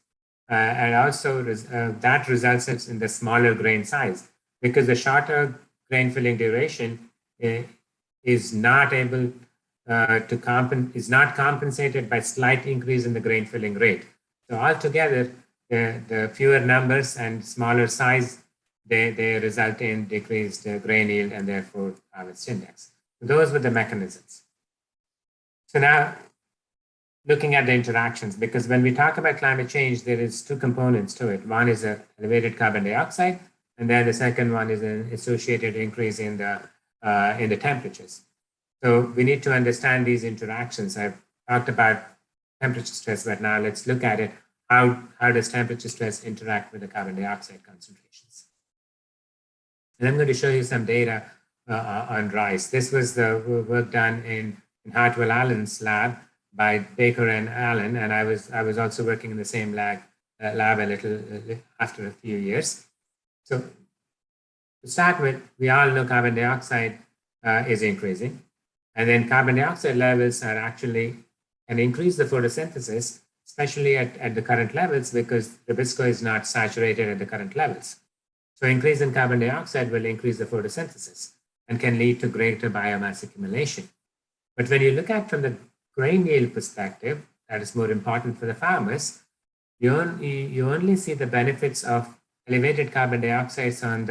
And also that results in the smaller grain size, because the shorter grain filling duration is not able is not compensated by slight increase in the grain filling rate. So altogether, the fewer numbers and smaller size, they result in decreased grain yield and therefore harvest index. Those were the mechanisms. So now, looking at the interactions, because when we talk about climate change, there is two components to it. One is elevated carbon dioxide, and then the second one is an associated increase in the temperatures. So we need to understand these interactions. I've talked about temperature stress, but now let's look at it. How does temperature stress interact with the carbon dioxide concentrations? And I'm going to show you some data on rice. This was the work done in Hartwell Allen's lab by Baker and Allen, and I was also working in the same lab a little after a few years. So to start with, we all know carbon dioxide is increasing, and then carbon dioxide levels are actually can increase the photosynthesis, especially at the current levels, because Rubisco is not saturated at the current levels. So increase in carbon dioxide will increase the photosynthesis and can lead to greater biomass accumulation. But when you look at from the grain yield perspective, that is more important for the farmers, you only see the benefits of elevated carbon dioxide on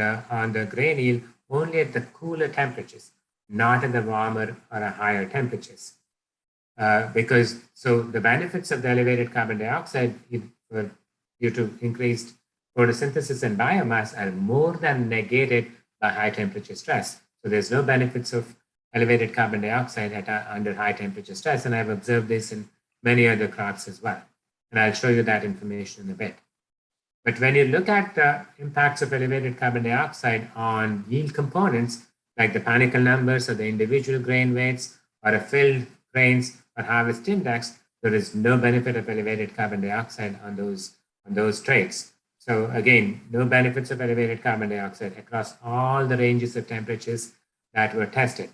the grain yield only at the cooler temperatures, not at the warmer or higher temperatures. Because the benefits of the elevated carbon dioxide due to increased photosynthesis and biomass are more than negated by high temperature stress. So there's no benefits of elevated carbon dioxide under high temperature stress. And I've observed this in many other crops as well. And I'll show you that information in a bit. But when you look at the impacts of elevated carbon dioxide on yield components, like the panicle numbers or the individual grain weights or a filled grains or harvest index, there is no benefit of elevated carbon dioxide on those traits. So again, no benefits of elevated carbon dioxide across all the ranges of temperatures that were tested.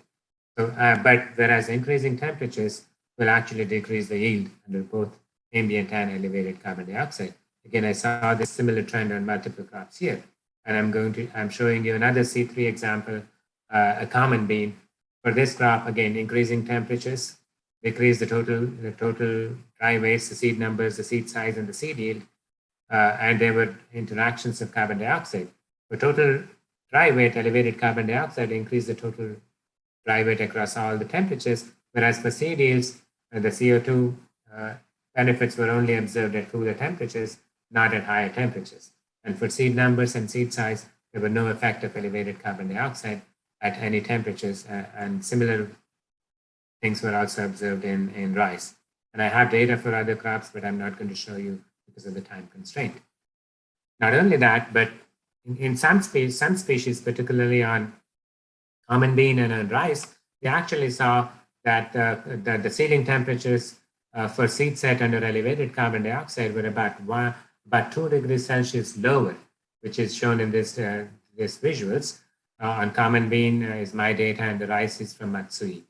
So, but whereas increasing temperatures will actually decrease the yield under both ambient and elevated carbon dioxide. Again, I saw this similar trend on multiple crops here, and I'm showing you another C3 example, a common bean. For this crop, again, increasing temperatures decrease the total dry weights, the seed numbers, the seed size, and the seed yield, and there were interactions of carbon dioxide. For total dry weight, elevated carbon dioxide increased the total dry weight across all the temperatures, whereas for seed yields, the CO2 benefits were only observed at cooler temperatures, not at higher temperatures. And for seed numbers and seed size, there were no effect of elevated carbon dioxide at any temperatures, and similar things were also observed in rice. And I have data for other crops, but I'm not going to show you because of the time constraint. Not only that, but in some species, particularly on common bean and on rice, we actually saw that the seeding temperatures for seed set under elevated carbon dioxide were about 2 degrees Celsius lower, which is shown in this visuals. On common bean is my data, and the rice is from Matsui.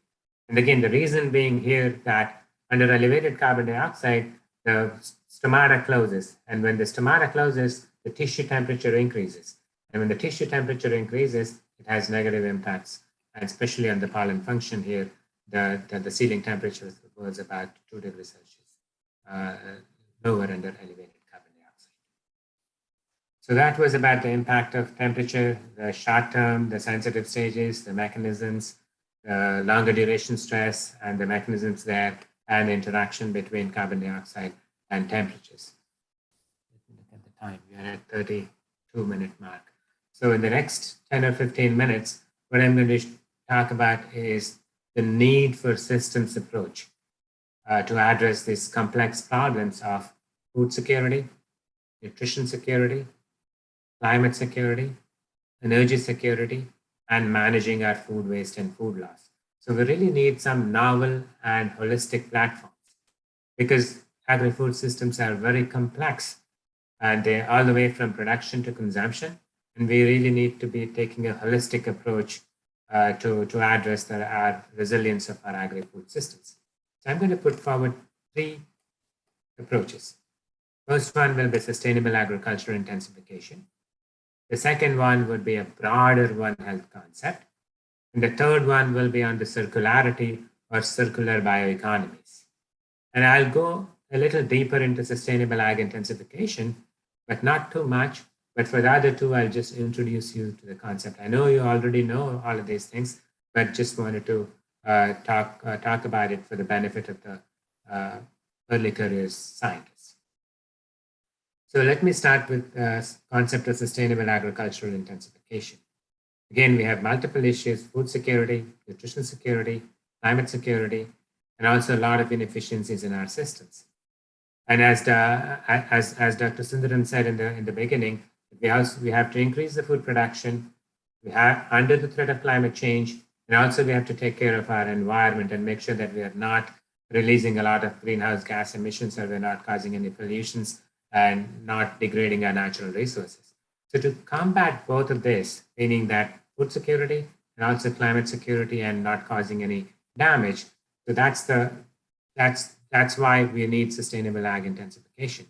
And again, the reason being here that under elevated carbon dioxide, the stomata closes. And when the stomata closes, the tissue temperature increases. And when the tissue temperature increases, it has negative impacts, and especially on the pollen function here, the seeding temperature was about 2 degrees Celsius lower under elevated carbon dioxide. So that was about the impact of temperature, the short term, the sensitive stages, the mechanisms, the longer duration stress, and the mechanisms there, and the interaction between carbon dioxide and temperatures. Let me look at the time. We are at 32-minute mark. So in the next 10 or 15 minutes, what I'm going to talk about is the need for systems approach to address these complex problems of food security, nutrition security, climate security, energy security, and managing our food waste and food loss. So we really need some novel and holistic platforms, because agri-food systems are very complex, and they're all the way from production to consumption. And we really need to be taking a holistic approach to address our resilience of our agri-food systems. So I'm going to put forward 3 approaches. First one will be sustainable agricultural intensification. The second one would be a broader One Health concept. And the third one will be on the circularity or circular bioeconomies. And I'll go a little deeper into sustainable ag intensification, but not too much. But for the other 2, I'll just introduce you to the concept. I know you already know all of these things, but just wanted to talk about it for the benefit of the early career scientists. So let me start with the concept of sustainable agricultural intensification. Again, we have multiple issues: food security, nutrition security, climate security, and also a lot of inefficiencies in our systems. And as Dr. Sundaram said in the beginning, we have to increase the food production. We have under the threat of climate change, and also we have to take care of our environment and make sure that we are not releasing a lot of greenhouse gas emissions, or we're not causing any pollutions and not degrading our natural resources. So to combat both of this, meaning that food security and also climate security and not causing any damage, so that's why we need sustainable ag intensification.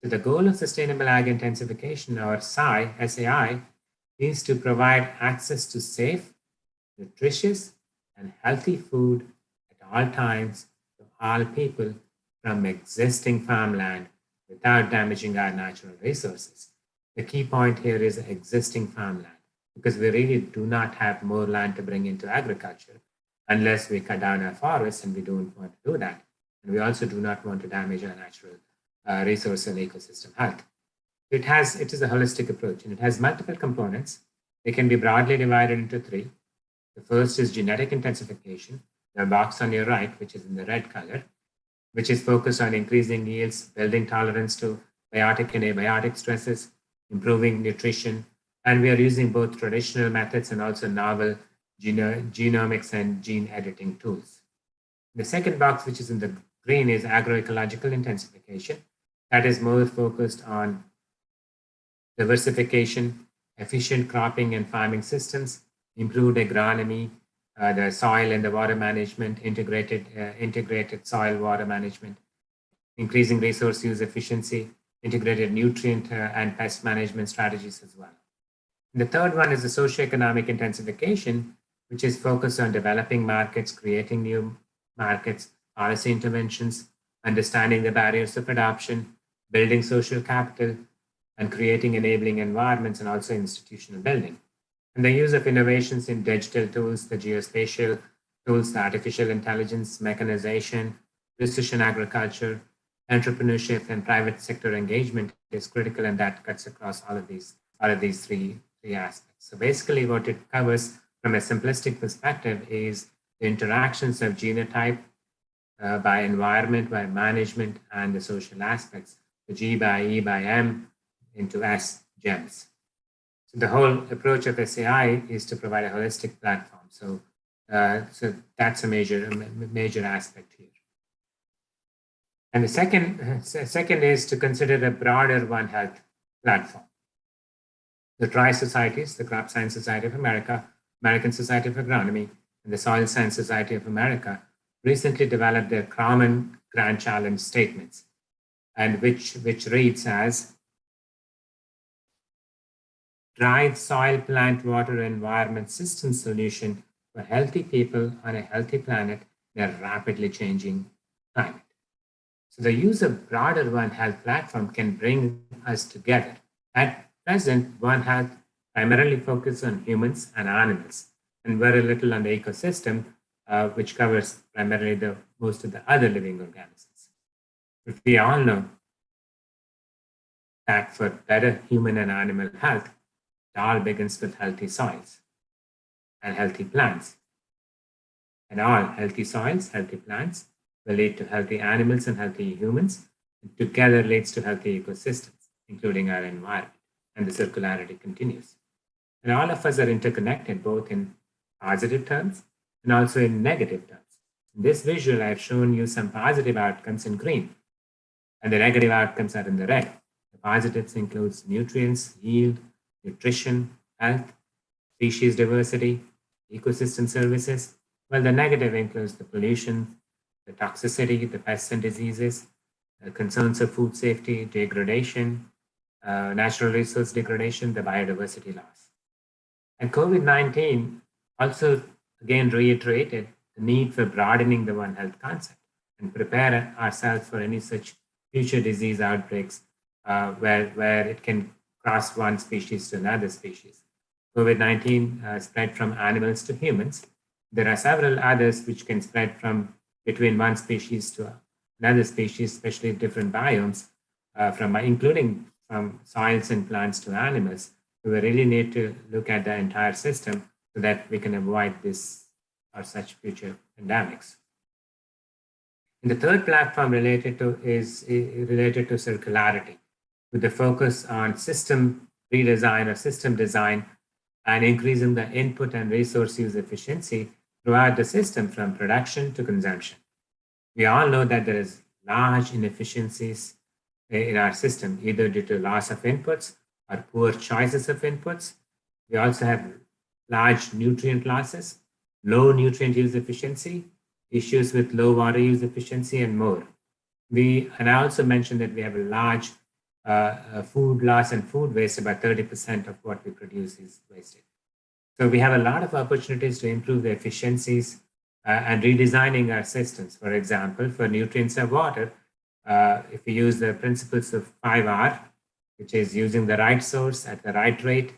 So the goal of sustainable ag intensification, or SAI, is to provide access to safe, nutritious, and healthy food at all times to all people from existing farmland without damaging our natural resources. The key point here is existing farmland, because we really do not have more land to bring into agriculture unless we cut down our forests, and we don't want to do that. And we also do not want to damage our natural resource and ecosystem health. It is a holistic approach, and it has multiple components. They can be broadly divided into three. The first is genetic intensification, the box on your right, which is in the red color, which is focused on increasing yields, building tolerance to biotic and abiotic stresses, improving nutrition, and we are using both traditional methods and also novel genomics and gene editing tools. The second box, which is in the green, is agroecological intensification. That is more focused on diversification, efficient cropping and farming systems, improved agronomy, the soil and the water management, integrated soil water management, increasing resource use efficiency, integrated nutrient and pest management strategies as well. And the third one is the socioeconomic intensification, which is focused on developing markets, creating new markets, policy interventions, understanding the barriers of adoption, building social capital, and creating enabling environments, and also institutional building. And the use of innovations in digital tools, the geospatial tools, the artificial intelligence, mechanization, precision agriculture, entrepreneurship, and private sector engagement is critical, and that cuts across all of these three aspects. So basically what it covers from a simplistic perspective is the interactions of genotype by environment, by management, and the social aspects, the G by E by M into S gems. So the whole approach of SAI is to provide a holistic platform. So that's a major aspect here. And the second is to consider a broader One Health platform. The TRI societies, the Crop Science Society of America, American Society of Agronomy, and the Soil Science Society of America recently developed their common grand challenge statements, and which reads as: drive soil, plant, water, environment system solution for healthy people on a healthy planet in a rapidly changing climate. So the use of broader One Health platform can bring us together. At present, One Health primarily focuses on humans and animals, and very little on the ecosystem, which covers primarily most of the other living organisms. But we all know that for better human and animal health, it all begins with healthy soils and healthy plants. And all healthy soils, healthy plants will lead to healthy animals and healthy humans, and together leads to healthy ecosystems, including our environment, and the circularity continues. And all of us are interconnected, both in positive terms and also in negative terms. In this visual, I've shown you some positive outcomes in green, and the negative outcomes are in the red. The positives includes nutrients, yield, nutrition, health, species diversity, ecosystem services, while the negative includes the pollution, the toxicity, the pests and diseases, concerns of food safety, degradation, natural resource degradation, the biodiversity loss. And COVID-19 also again reiterated the need for broadening the One Health concept and prepare ourselves for any such future disease outbreaks where it can cross one species to another species. COVID-19 spread from animals to humans. There are several others which can spread from between one species to another species, especially different biomes, including from soils and plants to animals. So we really need to look at the entire system so that we can avoid this or such future pandemics. And the third platform is related to circularity, with the focus on system redesign or system design and increasing the input and resource use efficiency throughout the system from production to consumption. We all know that there is large inefficiencies in our system, either due to loss of inputs or poor choices of inputs. We also have large nutrient losses, low nutrient use efficiency, issues with low water use efficiency, and more. And I also mentioned that we have a large food loss and food waste. About 30% of what we produce is wasted. So we have a lot of opportunities to improve the efficiencies and redesigning our systems. For example, for nutrients of water, if we use the principles of 5R, which is using the right source at the right rate,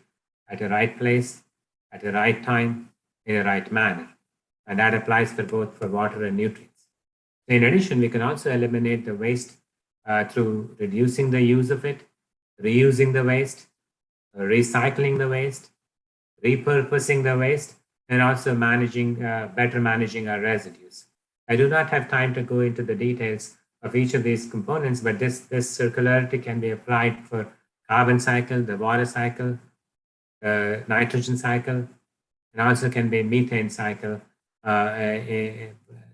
at the right place, at the right time, in a right manner. And that applies for both for water and nutrients. In addition, we can also eliminate the waste through reducing the use of it, reusing the waste, recycling the waste, repurposing the waste, and also better managing our residues. I do not have time to go into the details of each of these components, but this circularity can be applied for carbon cycle, the water cycle, the nitrogen cycle, and also can be methane cycle.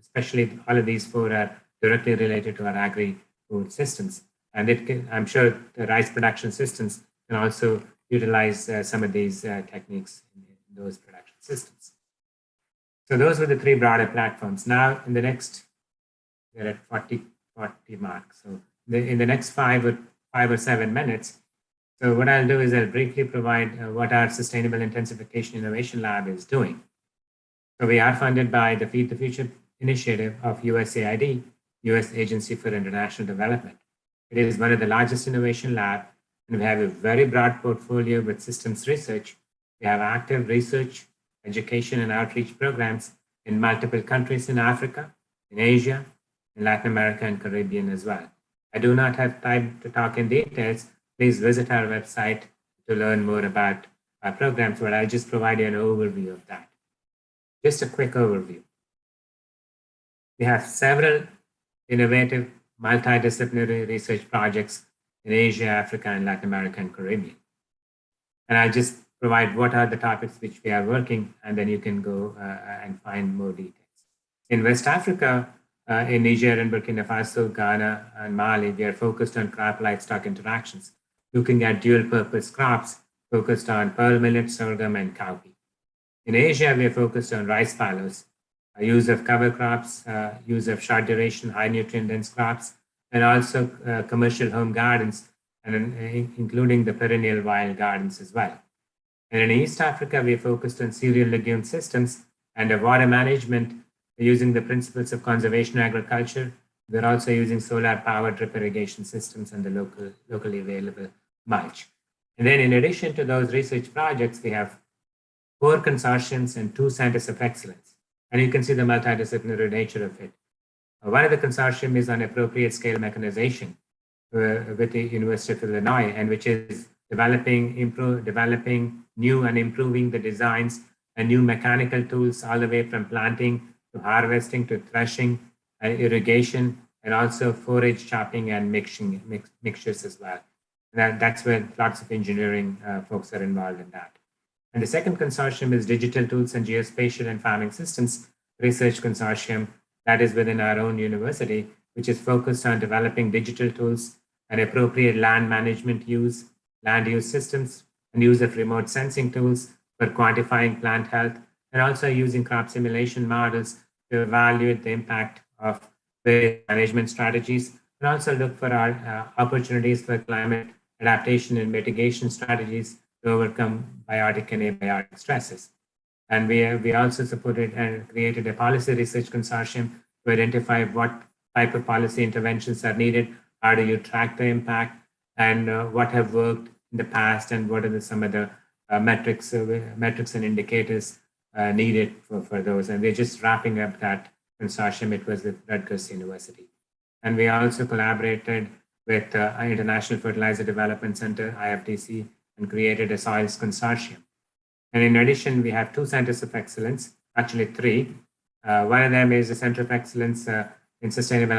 Especially all of these four are directly related to our agri-food systems. And I'm sure the rice production systems can also utilize some of these techniques in those production systems. So those were the three broader platforms. Now, in the next, we're at 40 mark. So in the next 5 or 7 minutes, so what I'll do is I'll briefly provide what our Sustainable Intensification Innovation Lab is doing. So we are funded by the Feed the Future initiative of USAID, US Agency for International Development. It is one of the largest innovation labs, and we have a very broad portfolio with systems research. We have active research, education, and outreach programs in multiple countries in Africa, in Asia, in Latin America, and Caribbean as well. I do not have time to talk in details. Please visit our website to learn more about our programs, but I'll just provide you an overview of that. Just a quick overview. We have several innovative multidisciplinary research projects in Asia, Africa, and Latin America and Caribbean. And I'll just provide what are the topics which we are working, and then you can go and find more details. In West Africa, in Niger and Burkina Faso, Ghana, and Mali, we are focused on crop-livestock interactions, looking at dual-purpose crops focused on pearl millet, sorghum, and cowpea. In Asia, we are focused on rice fallows, use of cover crops, use of short duration, high nutrient dense crops, and also commercial home gardens, and including the perennial wild gardens as well. And in East Africa, we are focused on cereal legume systems and water management using the principles of conservation agriculture. We're also using solar powered drip irrigation systems and the locally available mulch. And then in addition to those research projects, we have 4 consortiums and 2 centers of excellence. And you can see the multidisciplinary nature of it. One of the consortium is on appropriate scale mechanization with the University of Illinois, and which is developing new and improving the designs and new mechanical tools all the way from planting to harvesting to threshing, irrigation, and also forage chopping and mixtures as well. That's where lots of engineering folks are involved in that. And the second consortium is Digital Tools and Geospatial and Farming Systems Research Consortium that is within our own university, which is focused on developing digital tools and appropriate land management land use systems, and use of remote sensing tools for quantifying plant health, and also using crop simulation models to evaluate the impact of various management strategies, and also look for our opportunities for climate adaptation and mitigation strategies to overcome biotic and abiotic stresses. And we also supported and created a policy research consortium to identify what type of policy interventions are needed, how do you track the impact, and what have worked in the past, and what are some of the metrics and indicators needed for those. And we're just wrapping up that consortium. It was with Rutgers University. And we also collaborated with International Fertilizer Development Center, IFDC, and created a soils consortium. And in addition, we have 2 centers of excellence, actually 3. One of them is a center of excellence in sustainable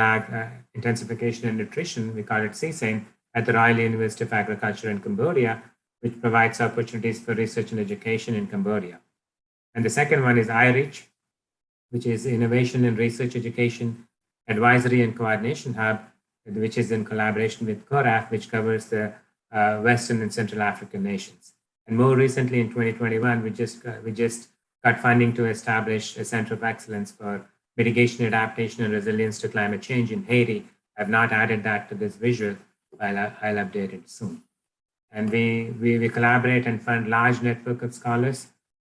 intensification and nutrition. We call it CSAIN at the Royal University of Agriculture in Cambodia, which provides opportunities for research and education in Cambodia. And the second one is IREACH, which is Innovation and Research Education Advisory and Coordination Hub, which is in collaboration with CORAF, which covers the Western and Central African nations. And more recently, in 2021, we just got funding to establish a center of excellence for mitigation, adaptation, and resilience to climate change in Haiti. I've not added that to this visual, but I'll update it soon. And we collaborate and fund large network of scholars.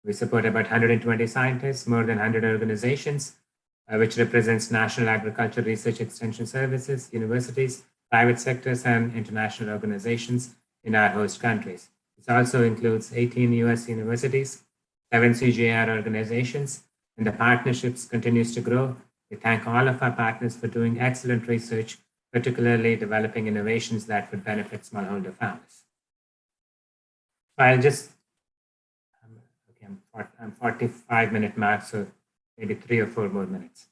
We support about 120 scientists, more than 100 organizations, which represents national agriculture research extension services, universities, private sectors, and international organizations in our host countries. This also includes 18 US universities, 7 CGIAR organizations, and the partnerships continues to grow. We thank all of our partners for doing excellent research, particularly developing innovations that would benefit smallholder farmers. I'll just, I'm 45-minute mark, so maybe 3 or 4 more minutes.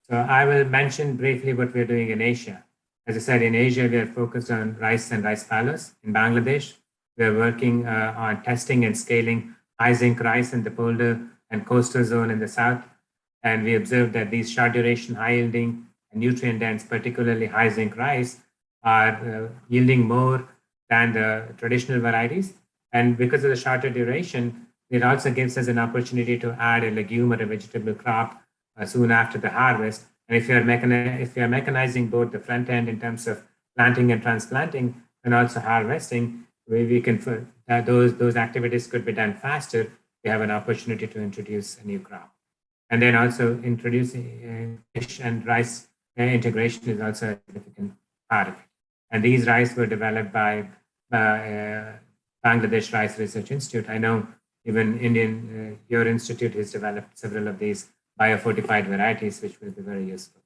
So I will mention briefly what we're doing in Asia. As I said, in Asia, we are focused on rice and rice fallows. In Bangladesh, we are working on testing and scaling high zinc rice in the polder and coastal zone in the south. And we observed that these short duration, high yielding, and nutrient dense, particularly high zinc rice, are yielding more than the traditional varieties. And because of the shorter duration, it also gives us an opportunity to add a legume or a vegetable crop soon after the harvest. And if you're mechanizing both the front end in terms of planting and transplanting, and also harvesting, we can those activities could be done faster. We have an opportunity to introduce a new crop, and then also introducing fish and rice integration is also a significant part of it. And these rice were developed by Bangladesh Rice Research Institute. I know even your institute has developed several of these biofortified varieties, which will be very useful.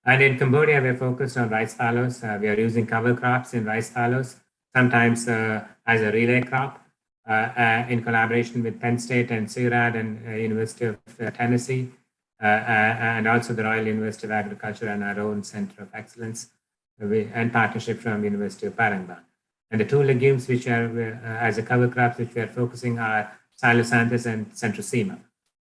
And in Cambodia, we're focused on rice fallows. We are using cover crops in rice fallows, sometimes as a relay crop, in collaboration with Penn State and CIRAD and University of Tennessee, and also the Royal University of Agriculture and our own Center of Excellence, and partnership from University of Parangban. And the 2 legumes which are as a cover crops which we are focusing are Silosanthus and Centrosema.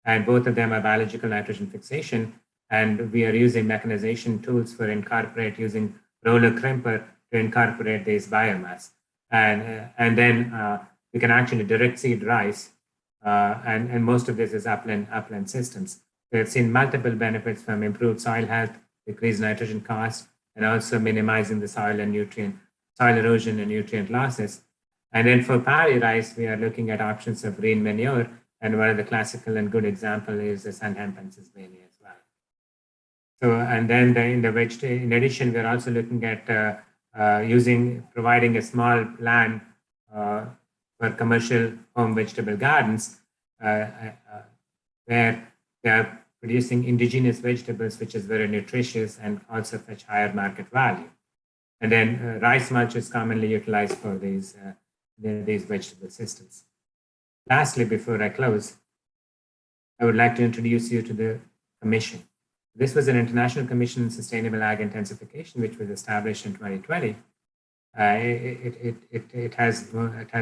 And both of them are biological nitrogen fixation. And we are using mechanization tools for using roller crimper to incorporate this biomass. And then we can actually direct seed rice. And most of this is upland systems. We have seen multiple benefits from improved soil health, decreased nitrogen cost, and also minimizing the soil erosion and nutrient losses. And then for paddy rice, we are looking at options of green manure. And one of the classical and good example is the Sunham Pennsylvania as well. So, and then in addition, we're also looking at providing a small land for commercial home vegetable gardens, where they are producing indigenous vegetables, which is very nutritious and also fetch higher market value. And then rice mulch is commonly utilized for these vegetable systems. Lastly, before I close, I would like to introduce you to the commission. This was an International Commission on Sustainable Ag Intensification, which was established in 2020. It has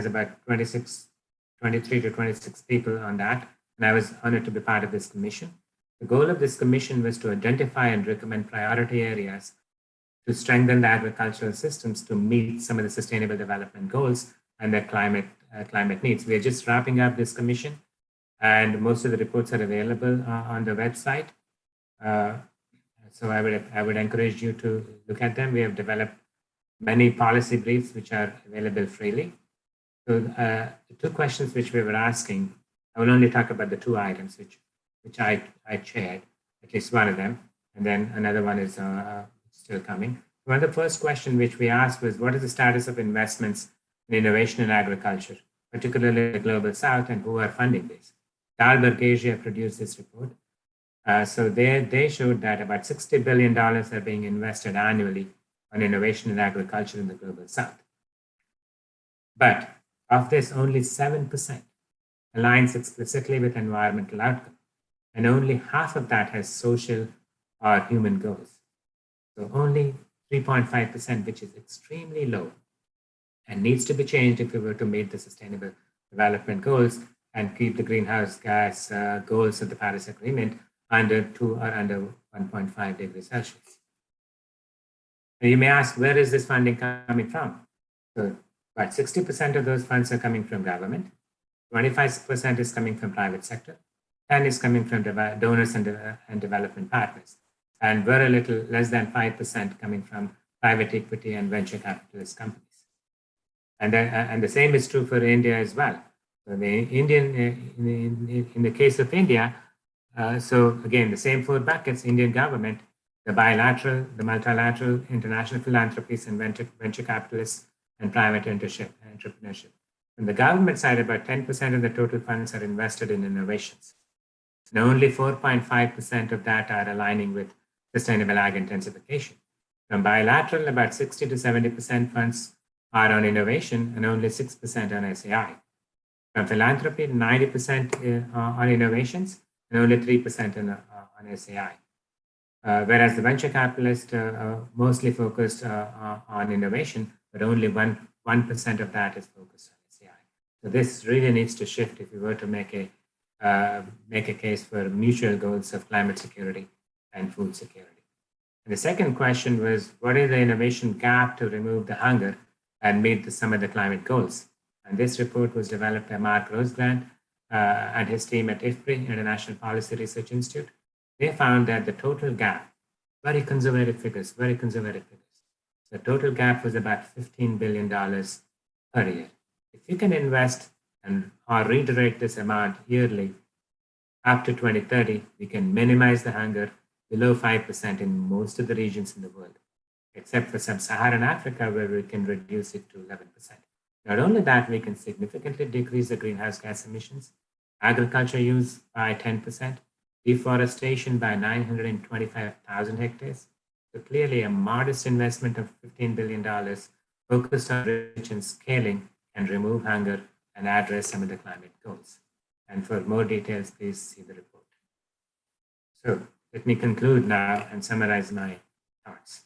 about 23 to 26 people on that, and I was honored to be part of this commission. The goal of this commission was to identify and recommend priority areas to strengthen the agricultural systems to meet some of the sustainable development goals and their climate needs. We are just wrapping up this commission, and most of the reports are available on the website. So I would encourage you to look at them. We have developed many policy briefs which are available freely. So the 2 questions which we were asking, I will only talk about the 2 items which I chaired, at least one of them, and then another one is still coming. Well, the first question which we asked was, what is the status of investments in innovation in agriculture? particularly the Global South, and who are funding this. Dalberg Asia produced this report. So they showed that about $60 billion are being invested annually on innovation in agriculture in the Global South. But of this, only 7% aligns explicitly with environmental outcome, and only half of that has social or human goals. So only 3.5%, which is extremely low and needs to be changed if we were to meet the sustainable development goals and keep the greenhouse gas goals of the Paris Agreement under 2 or under 1.5 degrees Celsius. Now you may ask, where is this funding coming from? So about 60% of those funds are coming from government, 25% is coming from private sector, 10 is coming from donors and development partners, and very little, less than 5% coming from private equity and venture capitalist companies. And the same is true for India as well. So the in the case of India, so again, the same 4 buckets: Indian government, the bilateral, the multilateral, international philanthropies and venture capitalists, and private entrepreneurship. On the government side, about 10% of the total funds are invested in innovations. And only 4.5% of that are aligning with sustainable ag intensification. From bilateral, about 60 to 70% funds are on innovation and only 6% on SAI. From philanthropy, 90% on innovations and only 3% on SAI. Whereas the venture capitalists mostly focused on innovation, but only 1% of that is focused on SAI. So this really needs to shift if we were to make a case for mutual goals of climate security and food security. And the second question was, what is the innovation gap to remove the hunger and meet some of the climate goals? And this report was developed by Mark Rosgrant and his team at IFPRI, International Policy Research Institute. They found that the total gap, very conservative figures, the total gap was about $15 billion per year. If you can invest or reiterate this amount yearly up to 2030, we can minimize the hunger below 5% in most of the regions in the world, except for sub-Saharan Africa, where we can reduce it to 11%. Not only that, we can significantly decrease the greenhouse gas emissions, agriculture use by 10%, deforestation by 925,000 hectares. So clearly a modest investment of $15 billion focused on research and scaling can remove hunger and address some of the climate goals. And for more details, please see the report. So let me conclude now and summarize my thoughts.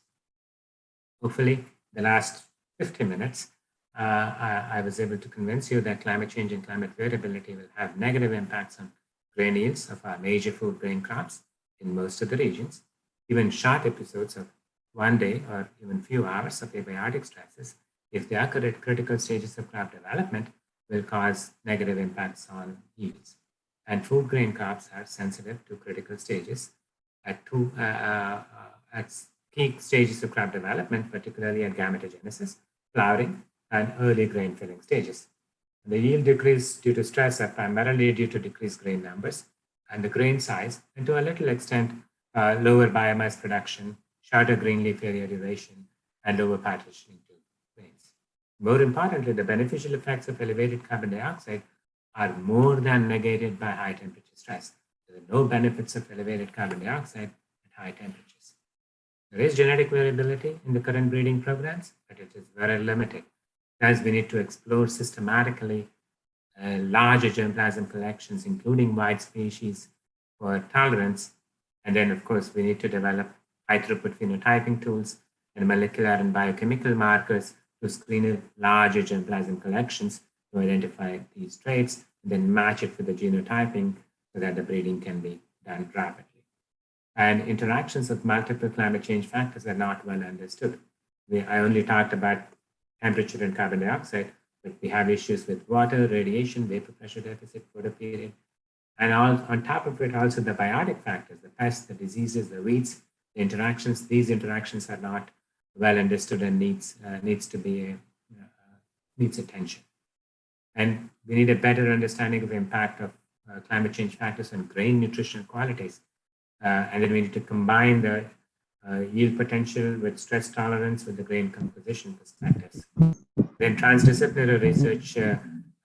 Hopefully, the last 50 minutes, I was able to convince you that climate change and climate variability will have negative impacts on grain yields of our major food grain crops in most of the regions. Even short episodes of 1 day or even few hours of abiotic stresses, if they occur at critical stages of crop development, will cause negative impacts on yields. And food grain crops are sensitive to critical stages at key stages of crop development, particularly at gametogenesis, flowering, and early grain filling stages. The yield decrease due to stress are primarily due to decreased grain numbers and the grain size, and to a little extent, lower biomass production, shorter green leaf area duration, and lower partitioning to grains. More importantly, the beneficial effects of elevated carbon dioxide are more than negated by high temperature stress. There are no benefits of elevated carbon dioxide at high temperatures. There is genetic variability in the current breeding programs, but it is very limited. Thus, we need to explore systematically larger germplasm collections, including wide species for tolerance. And then, of course, we need to develop high throughput phenotyping tools and molecular and biochemical markers to screen larger germplasm collections to identify these traits, and then match it with the genotyping so that the breeding can be done rapidly. And interactions of multiple climate change factors are not well understood. I only talked about temperature and carbon dioxide, but we have issues with water, radiation, vapor pressure deficit, photoperiod, and on top of it, also the biotic factors, the pests, the diseases, the weeds, the interactions. These interactions are not well understood and needs attention. And we need a better understanding of the impact of climate change factors on grain nutritional qualities. And then we need to combine the yield potential with stress tolerance with the grain composition perspectives. Then transdisciplinary research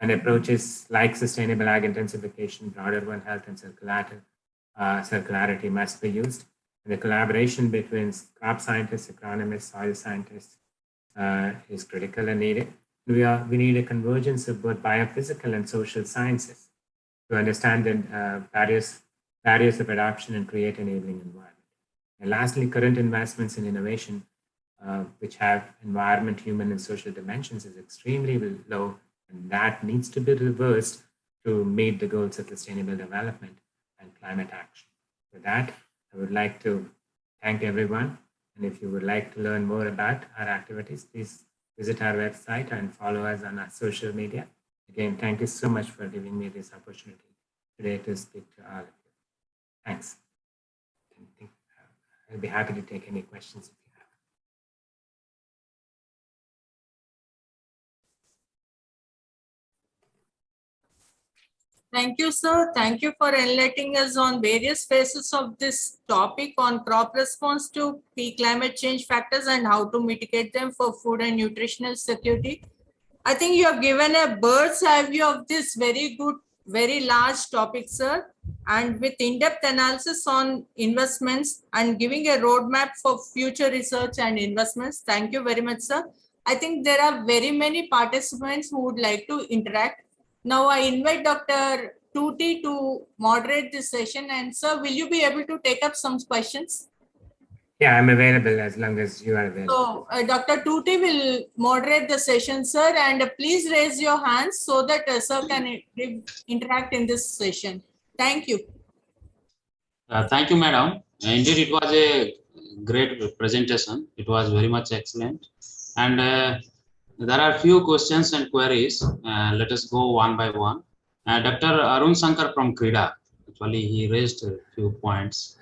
And approaches like sustainable ag intensification, broader One Health, and circularity must be used. And the collaboration between crop scientists, agronomists, soil scientists is critical and needed. We need a convergence of both biophysical and social sciences to understand the barriers of adoption and create enabling environment. And lastly, current investments in innovation, which have environment, human, and social dimensions, is extremely low, and that needs to be reversed to meet the goals of sustainable development and climate action. With that, I would like to thank everyone. And if you would like to learn more about our activities, please visit our website and follow us on our social media. Again, thank you so much for giving me this opportunity today to speak to all of you. Thanks. I'll be happy to take any questions if you have. Thank you, sir. Thank you for enlightening us on various phases of this topic on crop response to key climate change factors and how to mitigate them for food and nutritional security. I think you have given a bird's eye view of this very good, very large topic, sir, and with in-depth analysis on investments and giving a roadmap for future research and investments. Thank you very much, sir. I think there are very many participants who would like to interact. Now I invite Dr. Tuti to moderate this session. And sir, will you be able to take up some questions? Yeah, I'm available as long as you are available. So Dr. Tuti will moderate the session, sir, and please raise your hands so that sir can interact in this session. Thank you. Thank you, madam. Indeed, it was a great presentation. It was very much excellent. And there are few questions and queries. Let us go one by one. Dr. Arun Shankar from Krida, actually, he raised a few points.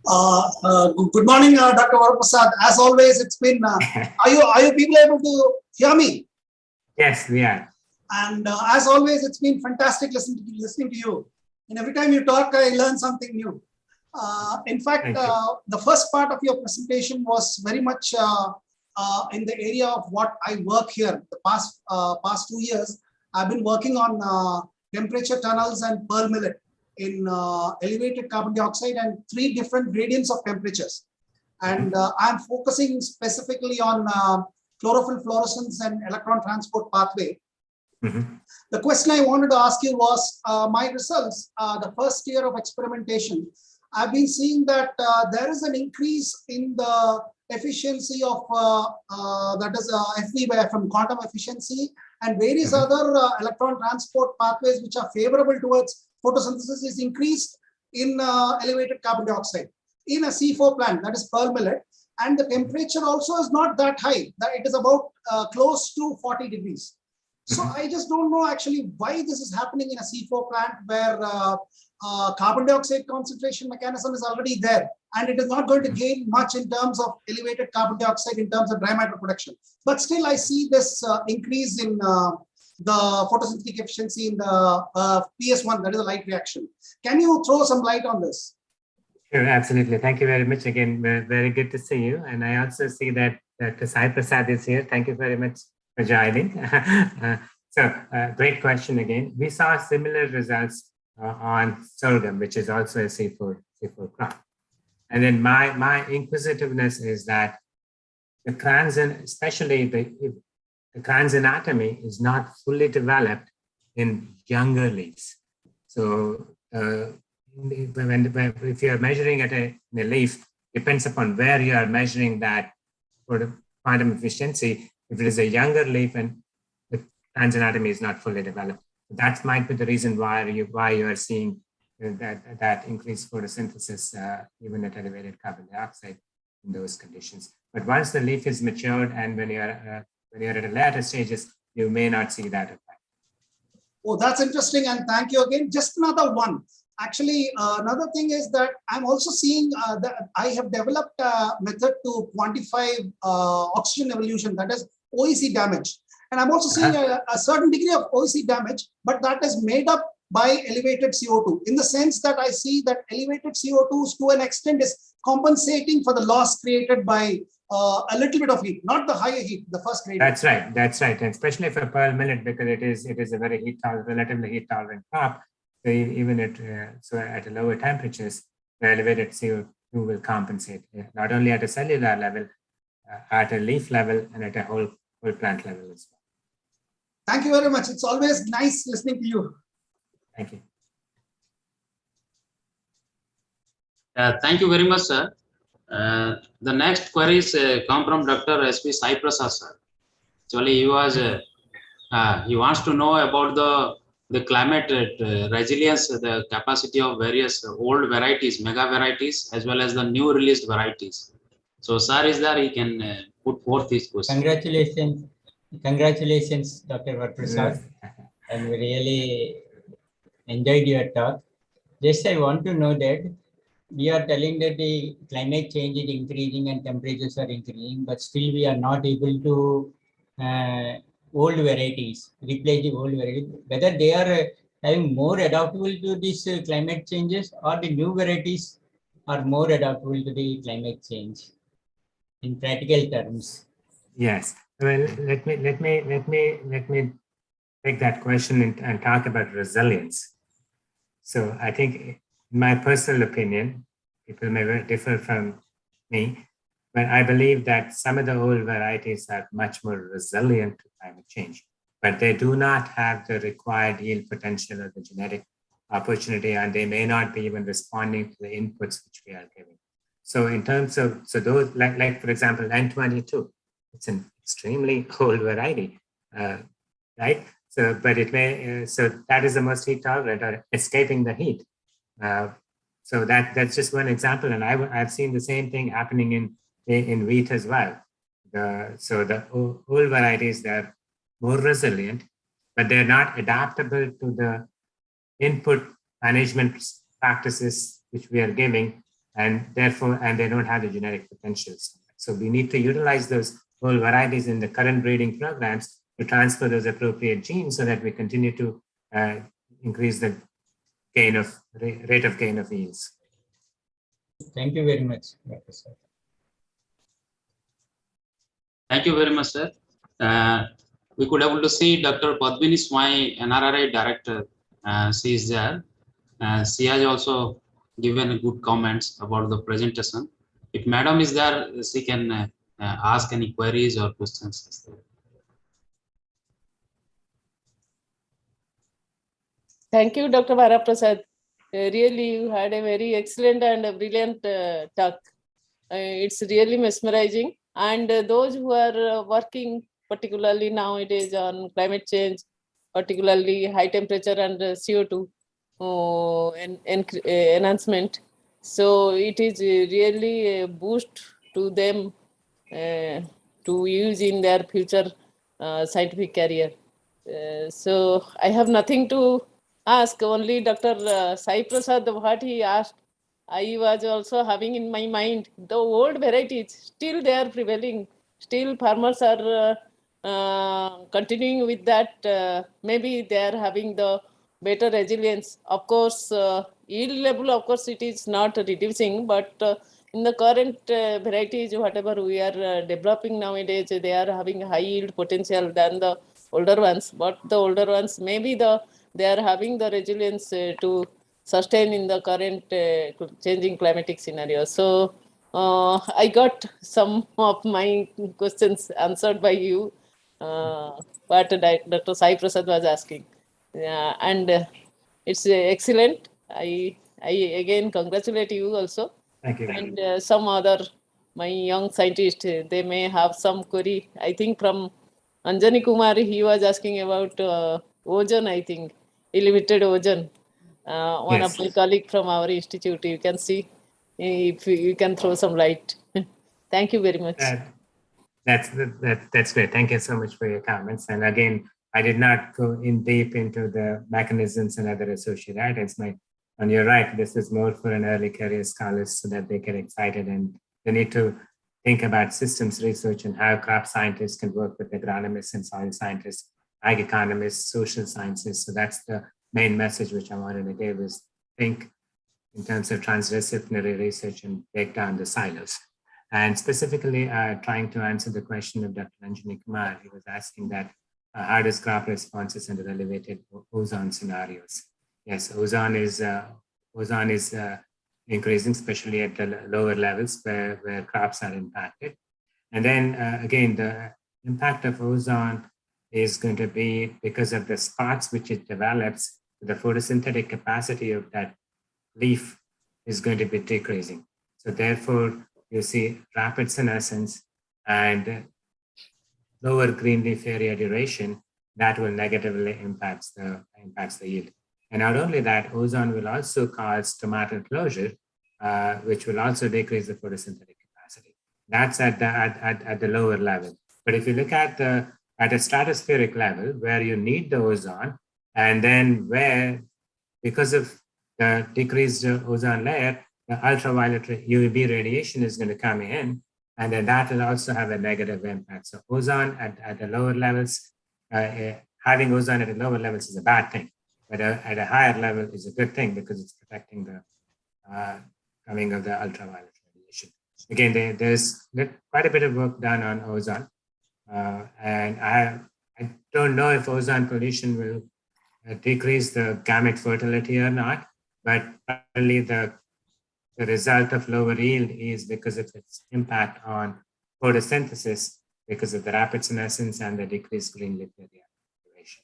Good morning, Dr. Vara Prasad. As always, it's been. Are you people able to hear me? Yes, we are. And as always, it's been fantastic listening to you. And every time you talk, I learn something new. In fact, the first part of your presentation was very much in the area of what I work here. The past 2 years, I've been working on temperature tunnels and pearl millet in elevated carbon dioxide and 3 different gradients of temperatures. And I'm focusing specifically on chlorophyll fluorescence and electron transport pathway. The question I wanted to ask you was my results, the first year of experimentation. I've been seeing that there is an increase in the efficiency of that is FV by FM, quantum efficiency, and various other electron transport pathways which are favorable towards photosynthesis is increased in elevated carbon dioxide in a C4 plant, that is pearl millet, and the temperature also is not that high. That it is about close to 40 degrees. So I just don't know actually why this is happening in a C4 plant where carbon dioxide concentration mechanism is already there, and it is not going to gain much in terms of elevated carbon dioxide in terms of dry matter production. But still, I see this increase in the photosynthetic efficiency in the PS1, that is a light reaction. Can you throw some light on this? Sure, absolutely. Thank you very much again. Very good to see you. And I also see that Dr. Sai Prasad is here. Thank you very much for joining. Great question again. We saw similar results on sorghum, which is also a C4 crop. And then my inquisitiveness is that the cran's, especially the cran's anatomy, is not fully developed in younger leaves. So if you are measuring at a leaf, depends upon where you are measuring that for the quantum efficiency. If it is a younger leaf and the cran's anatomy is not fully developed, that might be the reason why you are seeing that increased photosynthesis even at elevated carbon dioxide in those conditions. But once the leaf is matured and when you're at a later stages, you may not see that effect. Oh, that's interesting, and thank you again. Just another one. Actually, another thing is that I'm also seeing that I have developed a method to quantify oxygen evolution, that is OEC damage. And I'm also seeing a certain degree of OEC damage, but that is made up by elevated CO2, in the sense that I see that elevated CO2 to an extent is compensating for the loss created by a little bit of heat, not the higher heat, the first grade. That's right. That's right. And especially for pearl millet, because it is a very relatively heat tolerant crop. So even at a lower temperatures, the elevated CO2 will compensate, not only at a cellular level, at a leaf level, and at a whole plant level as well. Thank you very much. It's always nice listening to you. Thank you. Thank you very much, sir. The next queries come from Dr. S.P. Sai Prasad, sir. Actually, he wants to know about the climate resilience, the capacity of various old varieties, mega varieties, as well as the new released varieties. So, sir is there, he can put forth his question. Congratulations, Dr. Prasad. And we really enjoyed your talk. Just I want to know that we are telling that the climate change is increasing and temperatures are increasing, but still we are not able to old varieties, replace the old varieties, whether they are having more adaptable to these climate changes, or the new varieties are more adaptable to the climate change in practical terms. Yes. Well, let me take that question and talk about resilience. So I think, in my personal opinion, people may differ from me, but I believe that some of the old varieties are much more resilient to climate change, but they do not have the required yield potential or the genetic opportunity, and they may not be even responding to the inputs which we are giving. So in terms of, so those, like for example, N22, it's an extremely old variety, right? So, but it may, so that is the most heat tolerant, or escaping the heat. So that's just one example, and I've seen the same thing happening in wheat as well. So the old varieties, they're more resilient, but they're not adaptable to the input management practices which we are giving, and therefore, and they don't have the genetic potentials. So we need to utilize those old varieties in the current breeding programs to transfer those appropriate genes so that we continue to increase the rate of gain of yields. Thank you very much, Dr. Sir. Thank you very much, sir. We could able to see Dr. Padmini Swami, NRRI director. She is there. She has also given good comments about the presentation. If madam is there, she can ask any queries or questions. Thank you, Dr. Vara Prasad. Really, you had a very excellent and brilliant talk. It's really mesmerizing. And those who are working, particularly nowadays on climate change, particularly high temperature and CO2 enhancement. So it is really a boost to them to use in their future scientific career. So I have nothing to ask, only Dr. Sai Prasad, what he asked, I was also having in my mind, the old varieties, still they are prevailing, still farmers are continuing with that. Maybe they are having the better resilience. Of course, yield level, of course, it is not reducing, but in the current varieties, whatever we are developing nowadays, they are having high yield potential than the older ones. But the older ones, maybe they are having the resilience to sustain in the current changing climatic scenario. So I got some of my questions answered by you, what Dr. Sai Prasad was asking. And it's excellent. I again congratulate you also. Thank you. And some other, my young scientist, they may have some query. I think from Anjani Kumari, he was asking about ozone, I think, limited ozone. One of my colleagues from our institute, you can see if you can throw some light. Thank you very much. That's great. Thank you so much for your comments. And again, I did not go in deep into the mechanisms and other associated items. And you're right, this is more for an early career scholars so that they get excited and they need to think about systems research and how crop scientists can work with agronomists and soil scientists, ag economists, social sciences. So that's the main message which I wanted to give, is think in terms of transdisciplinary research and break down the silos. And specifically trying to answer the question of Dr. Anjani Kumar, he was asking that how does crop responses under elevated ozone scenarios? Yes, ozone is increasing, especially at the lower levels where crops are impacted. And then again, the impact of ozone is going to be because of the spots which it develops. The photosynthetic capacity of that leaf is going to be decreasing. So therefore, you see rapid senescence and lower green leaf area duration that will negatively impacts the yield. And not only that, ozone will also cause tomato closure, which will also decrease the photosynthetic capacity. That's at the lower level. But if you look at a stratospheric level where you need the ozone, and then where, because of the decreased ozone layer, the ultraviolet UVB radiation is going to come in, and then that will also have a negative impact. So ozone at the lower levels, having ozone at the lower levels is a bad thing, but at a higher level is a good thing because it's protecting the coming of the ultraviolet radiation. Again, there's quite a bit of work done on ozone, and I don't know if ozone pollution will decrease the gamete fertility or not, but probably the result of lower yield is because of its impact on photosynthesis because of the rapid senescence and the decreased green leaf area duration.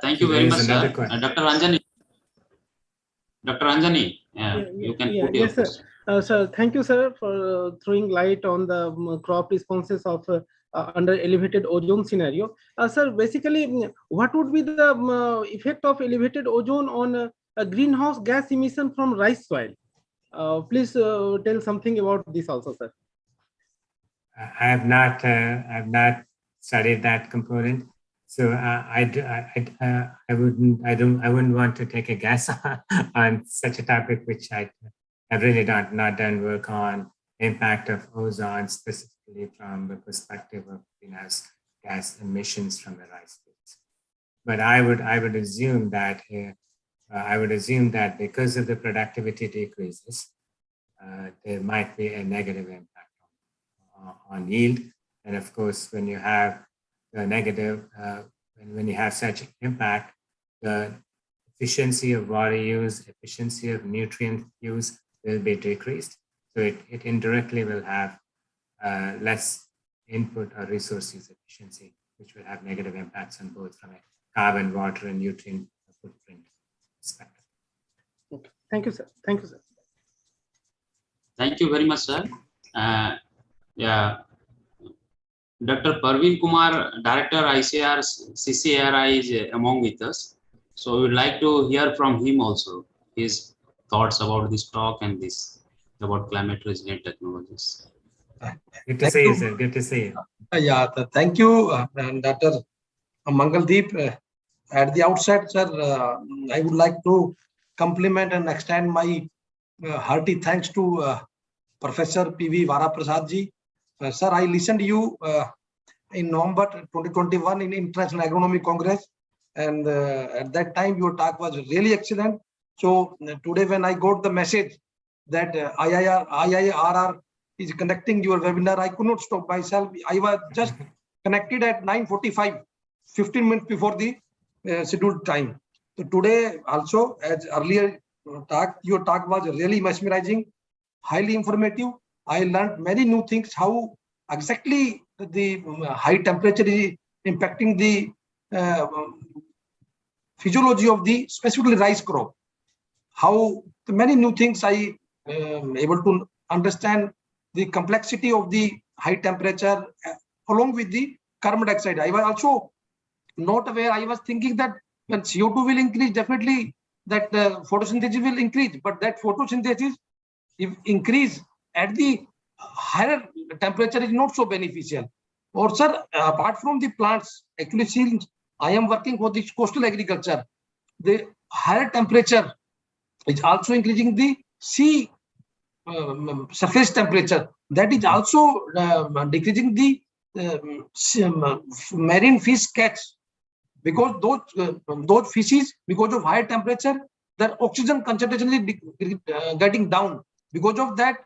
Thank you very much, sir. Dr. Anjani. Dr. Anjani, you can put your question. Sir, thank you, sir, for throwing light on the crop responses of under elevated ozone scenario. Sir, basically, what would be the effect of elevated ozone on greenhouse gas emission from rice soil? Please tell something about this also, sir. I have not studied that component, so I wouldn't want to take a guess on such a topic, which I have really not done work on impact of ozone specifically from the perspective of greenhouse gas emissions from the rice fields. But I would assume that because of the productivity decreases, there might be a negative impact on yield. And of course, when you have the negative, when you have such impact, the efficiency of water use, efficiency of nutrient use will be decreased. So it indirectly will have less input or resource use efficiency, which will have negative impacts on both from a carbon, water, and nutrient footprint perspective. Okay. Thank you, sir. Thank you, sir. Thank you very much, sir. Yeah. Dr. Parveen Kumar, Director ICAR CCRI is among with us. So we would like to hear from him also, his thoughts about this talk and this about climate resilient technologies. Good to see you, sir. Good to see you. Yeah, thank you, Dr. Mangaldeep. At the outset, sir, I would like to compliment and extend my hearty thanks to Professor P.V. Vara Prasad ji. Sir, I listened to you in November 2021 in International Agronomy Congress, and at that time your talk was really excellent. So today when I got the message that IIRR is conducting your webinar, I could not stop myself. I was just connected at 9:45, 15 minutes before the scheduled time. So today also, as earlier talk, your talk was really mesmerizing, highly informative. I learned many new things, how exactly the high temperature is impacting the physiology of the specifically rice crop. How many new things I able to understand the complexity of the high temperature along with the carbon dioxide. I was also not aware. I was thinking that when CO2 will increase, definitely that photosynthesis will increase, but that photosynthesis if increase at the higher temperature is not so beneficial. Or sir, apart from the plants, actually since I am working for this coastal agriculture, the higher temperature is also increasing the sea surface temperature. That is also decreasing the marine fish catch, because those fishes, because of higher temperature, their oxygen concentration is getting down. Because of that,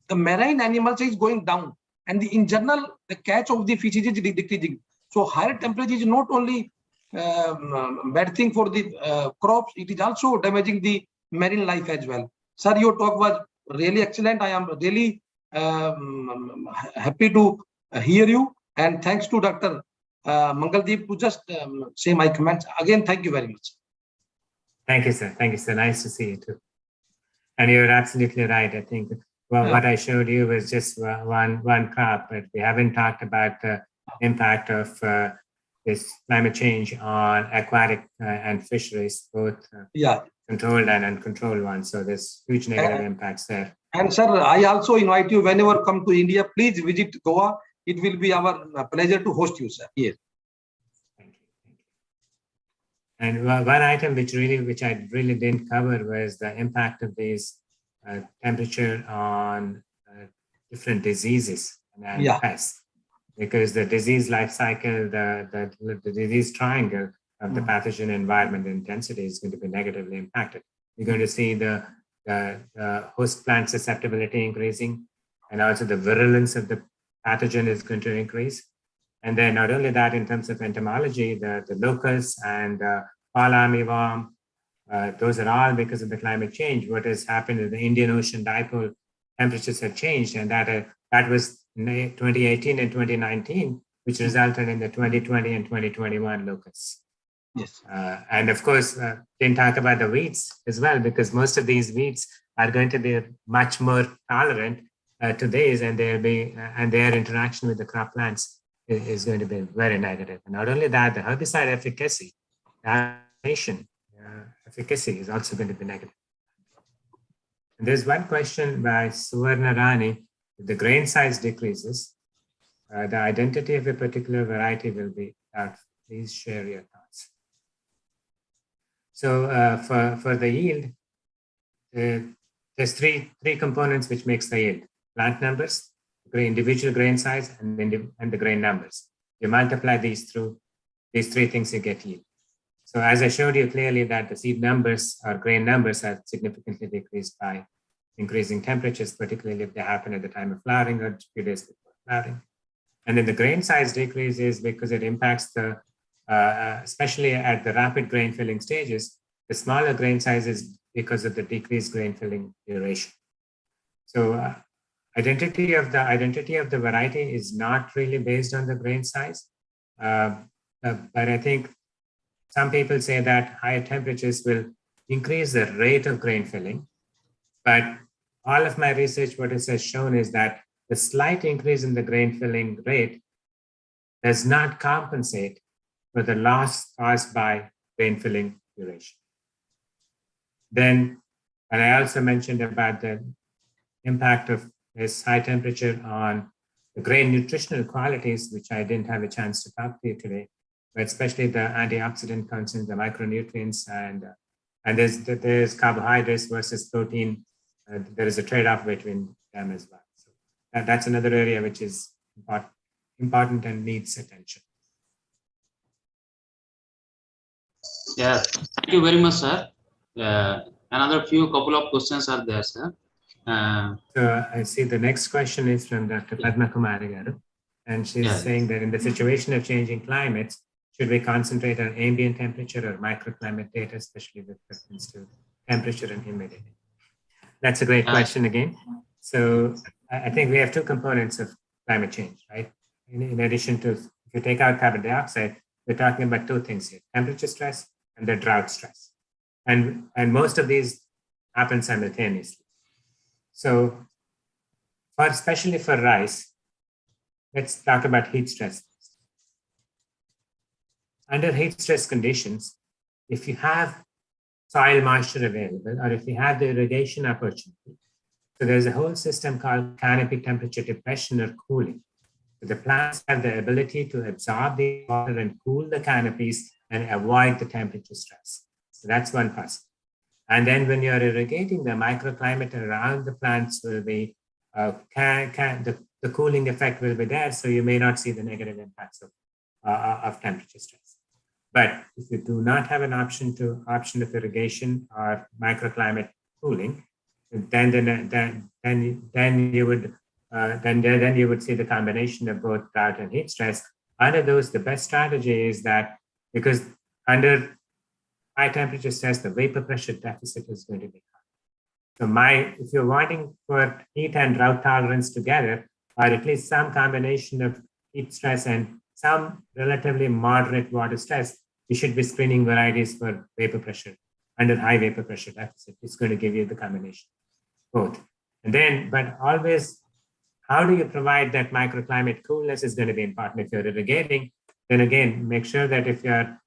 the marine animals is going down, and in general, the catch of the fishes is decreasing. So higher temperature is not only bad thing for the crops, it is also damaging the marine life as well. Sir, your talk was really excellent. I am really happy to hear you, and thanks to Dr. Mangaldeep to just say my comments. Again, thank you very much. Thank you, sir. Thank you, sir. Nice to see you too. And you're absolutely right. I think what I showed you was just one crop, but we haven't talked about the impact of this climate change on aquatic and fisheries, both controlled and uncontrolled ones. So there's huge negative impacts there. And sir, I also invite you whenever come to India, please visit Goa. It will be our pleasure to host you, sir. Yes. Thank you. And one item which I really didn't cover was the impact of these temperature on different diseases and pests. Because the disease life cycle, the disease triangle of the pathogen environment intensity is going to be negatively impacted. You're going to see the host plant susceptibility increasing, and also the virulence of the pathogen is going to increase. And then not only that, in terms of entomology, the locusts and fall armyworm, those are all because of the climate change. What has happened is the Indian Ocean dipole temperatures have changed, and that was 2018 and 2019, which resulted in the 2020 and 2021 locusts. Yes. And of course, didn't talk about the weeds as well, because most of these weeds are going to be much more tolerant to these, and their interaction with the crop plants is going to be very negative. And not only that, the herbicide efficacy, efficacy is also going to be negative. And there's one question by Suvarna Rani. If the grain size decreases, the identity of a particular variety will be out. Please share your thoughts. So for the yield, there's three components which makes the yield: plant numbers, individual grain size, and the grain numbers. You multiply these through these three things, you get yield. So as I showed you clearly that the seed numbers or grain numbers are significantly decreased by increasing temperatures, particularly if they happen at the time of flowering or a few days before flowering. And then the grain size decrease is because it impacts the, especially at the rapid grain filling stages, the smaller grain sizes because of the decreased grain filling duration. So identity of the variety is not really based on the grain size, but I think some people say that higher temperatures will increase the rate of grain filling, but all of my research, what it has shown is that the slight increase in the grain filling rate does not compensate for the loss caused by grain filling duration. Then, and I also mentioned about the impact of this high temperature on the grain nutritional qualities, which I didn't have a chance to talk to you today, but especially the antioxidant content, the micronutrients, and there's carbohydrates versus protein. There is a trade-off between them as well. So that's another area which is important and needs attention. Yeah, thank you very much, sir. Another couple of questions are there, sir. So I see the next question is from Dr. Padma Kumari Garu, and she's saying that in the situation of changing climates, should we concentrate on ambient temperature or microclimate data, especially with reference to temperature and humidity? That's a great question again. So I think we have two components of climate change, right? In addition to, if you take out carbon dioxide, we're talking about two things here: temperature stress and the drought stress. And most of these happen simultaneously. So especially for rice, let's talk about heat stress. Under heat stress conditions, if you have soil moisture available, or if you have the irrigation opportunity, so there's a whole system called canopy temperature depression or cooling. So the plants have the ability to absorb the water and cool the canopies and avoid the temperature stress. So that's one process. And then when you're irrigating, the microclimate around the plants will be, the cooling effect will be there, so you may not see the negative impacts of temperature stress. But if you do not have an option of irrigation or microclimate cooling, then you would see the combination of both drought and heat stress. Under those, the best strategy is that, because under high temperature stress, the vapor pressure deficit is going to be high. So if you're wanting for heat and drought tolerance together, or at least some combination of heat stress and some relatively moderate water stress, you should be screening varieties for vapor pressure under high vapor pressure deficit. It's going to give you the combination, both. And then, but always, how do you provide that microclimate coolness is going to be important. If you're irrigating, then again, make sure that if you're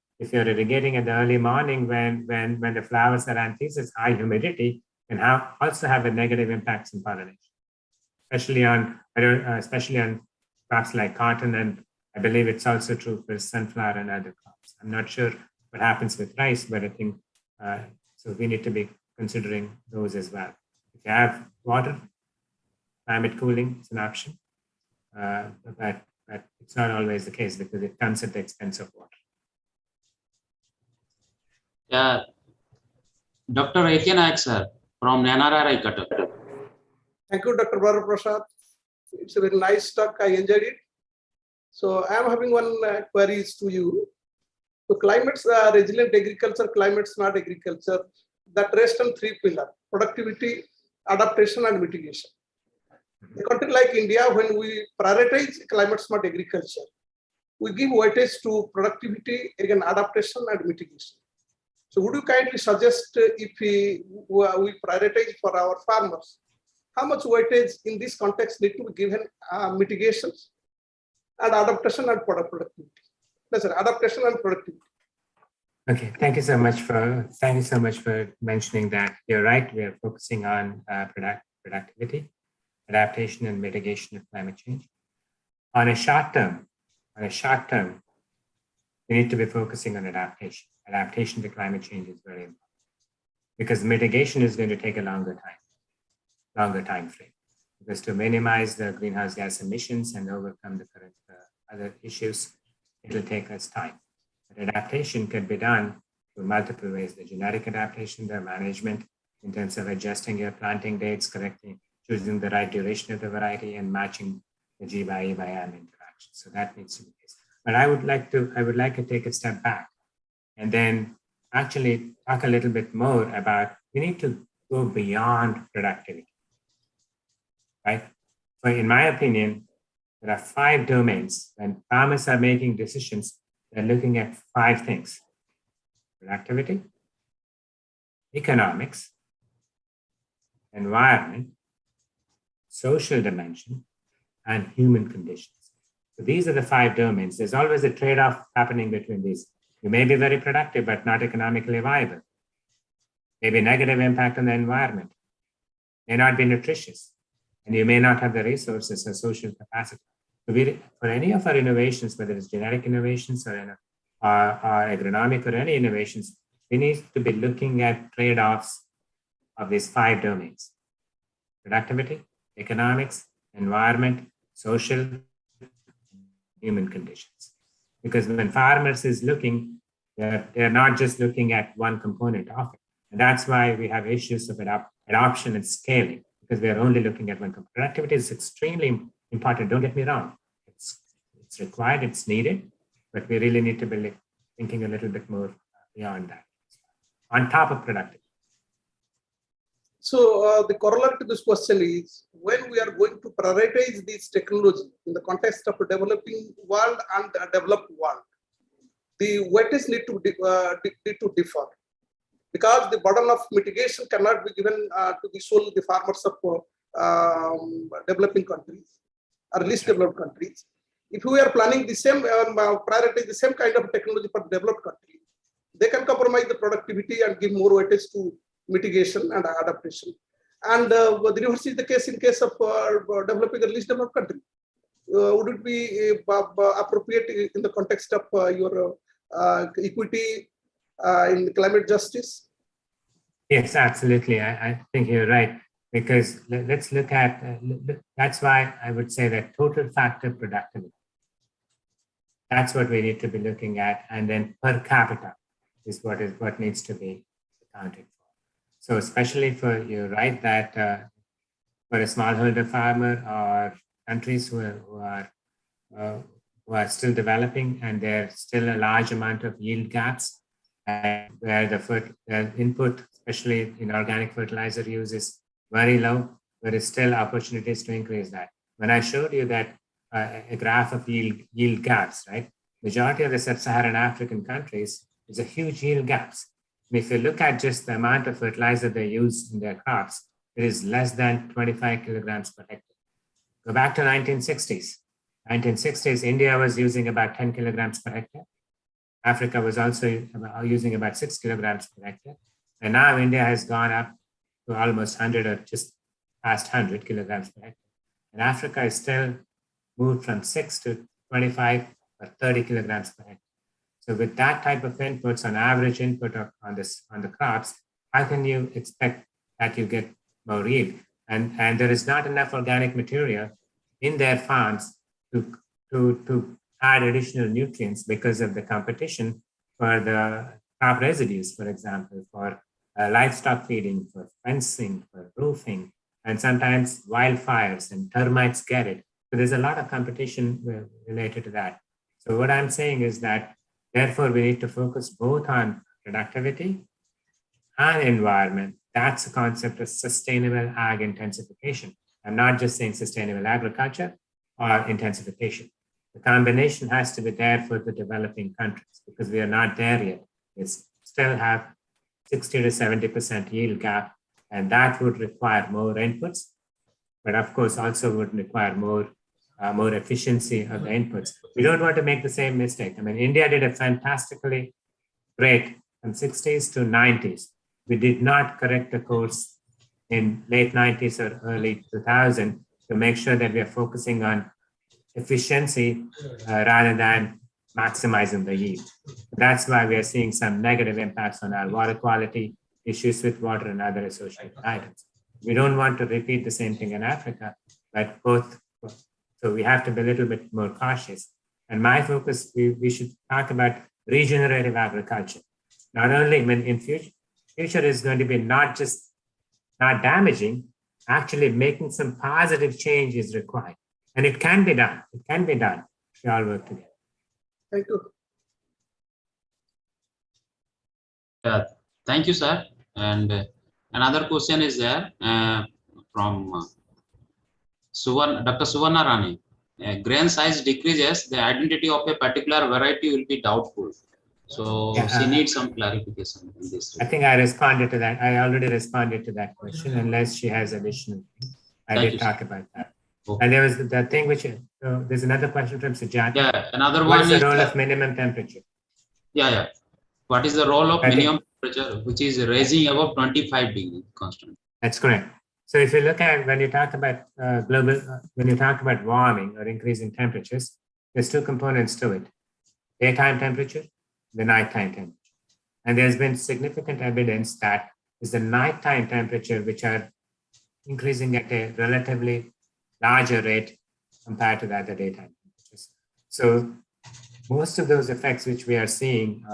irrigating in the early morning when the flowers are anthesis, high humidity, can also have a negative impacts in pollination, especially on crops like cotton, and I believe it's also true for sunflower and other crops. I'm not sure what happens with rice, but I think so we need to be considering those as well. If you have water, climate cooling is an option, but it's not always the case because it comes at the expense of water. Yeah, Dr. Rajendranagar sir from IIRR Cuttack. Thank you, Dr. Vara Prasad. It's a very nice talk. I enjoyed it. So I am having one queries to you. So climate resilient agriculture, climate smart agriculture, that rests on three pillars: productivity, adaptation, and mitigation. A country like India, when we prioritize climate smart agriculture, we give weightage to productivity, again, adaptation, and mitigation. So would you kindly suggest if we prioritize for our farmers, how much weightage in this context need to be given mitigations and adaptation and productivity? That's it, adaptation and productivity. Okay, thank you so much for mentioning that. You're right. We are focusing on productivity, adaptation, and mitigation of climate change. On a short term, we need to be focusing on adaptation. Adaptation to climate change is very important because mitigation is going to take a longer time frame. Because to minimize the greenhouse gas emissions and overcome the current other issues, it will take us time. But adaptation can be done through multiple ways: the genetic adaptation, the management in terms of adjusting your planting dates, choosing the right duration of the variety, and matching the G by E by M interaction. So that needs to be the case. But I would like to take a step back and then actually talk a little bit more about we need to go beyond productivity, right? So in my opinion, there are 5 domains. When farmers are making decisions, they're looking at 5 things: productivity, economics, environment, social dimension, and human conditions. So these are the 5 domains. There's always a trade-off happening between these. You may be very productive, but not economically viable. Maybe negative impact on the environment. May not be nutritious. And you may not have the resources or social capacity. So for any of our innovations, whether it's genetic innovations or agronomic or any innovations, we need to be looking at trade-offs of these 5 domains: productivity, economics, environment, social, human conditions. Because when farmers is looking, they're not just looking at one component of it. And that's why we have issues of adoption and scaling, because we are only looking at one component. Productivity is extremely important. Don't get me wrong. It's required, it's needed, but we really need to be thinking a little bit more beyond that, on top of productivity. So the corollary to this question is, when we are going to prioritize this technology in the context of a developing world and a developed world, the weightage need to differ, because the burden of mitigation cannot be given to the solely the farmers of developing countries or least developed countries. If we are planning the same, prioritize the same kind of technology for developed countries, they can compromise the productivity and give more weightage to mitigation and adaptation. And the reverse is the case in case of developing a least developed country. Would it be appropriate in the context of your equity in climate justice? Yes, absolutely. I think you're right, because let's look at, that's why I would say that total factor productivity. That's what we need to be looking at. And then per capita is what needs to be accounted for. So especially for, you're right that for a smallholder farmer or countries who are still developing and there's still a large amount of yield gaps, and where the input, especially in organic fertilizer use, is very low, there is still opportunities to increase that. When I showed you that a graph of yield gaps, right? Majority of the sub-Saharan African countries, there's a huge yield gaps. And if you look at just the amount of fertilizer they use in their crops, it is less than 25 kilograms per hectare. Go back to 1960s. 1960s, India was using about 10 kilograms per hectare. Africa was also using about 6 kilograms per hectare. And now India has gone up to almost 100 or just past 100 kilograms per hectare. And Africa is still moved from 6 to 25 or 30 kilograms per hectare. So with that type of inputs, on average input on the crops, how can you expect that you get more yield? And there is not enough organic material in their farms to add additional nutrients because of the competition for the crop residues, for example, for livestock feeding, for fencing, for roofing, and sometimes wildfires and termites get it. So there's a lot of competition related to that. So what I'm saying is that, therefore, we need to focus both on productivity and environment. That's the concept of sustainable ag intensification. I'm not just saying sustainable agriculture or intensification. The combination has to be there for the developing countries because we are not there yet. We still have 60 to 70% yield gap, and that would require more inputs, but of course also would require more efficiency of the inputs. We don't want to make the same mistake. I mean, India did a fantastically great from 60s to 90s. We did not correct the course in late 90s or early 2000 to make sure that we are focusing on efficiency rather than maximizing the yield. That's why we are seeing some negative impacts on our water quality, issues with water and other associated items. We don't want to repeat the same thing in Africa, but so we have to be a little bit more cautious. And my focus, we should talk about regenerative agriculture. Not only when in future is going to be not damaging, actually making some positive change is required. And it can be done. It can be done. We all work together. Thank you. Thank you, sir. And another question is there from Dr. Suvarna Rani. Grain size decreases, the identity of a particular variety will be doubtful. So she needs some clarification in this. I think I responded to that. I already responded to that question, unless she has additional things. I did talk about that. Okay. And there was the thing which, there's another question from Sujata. Yeah, another what one is the role of minimum temperature? Yeah. What is the role of minimum temperature, which is raising above 25 degrees constant? That's correct. So if you look at, when you talk about when you talk about warming or increasing temperatures, there's two components to it: daytime temperature, the nighttime temperature. And there's been significant evidence that is the nighttime temperature which are increasing at a relatively larger rate compared to the other daytime temperatures. So most of those effects which we are seeing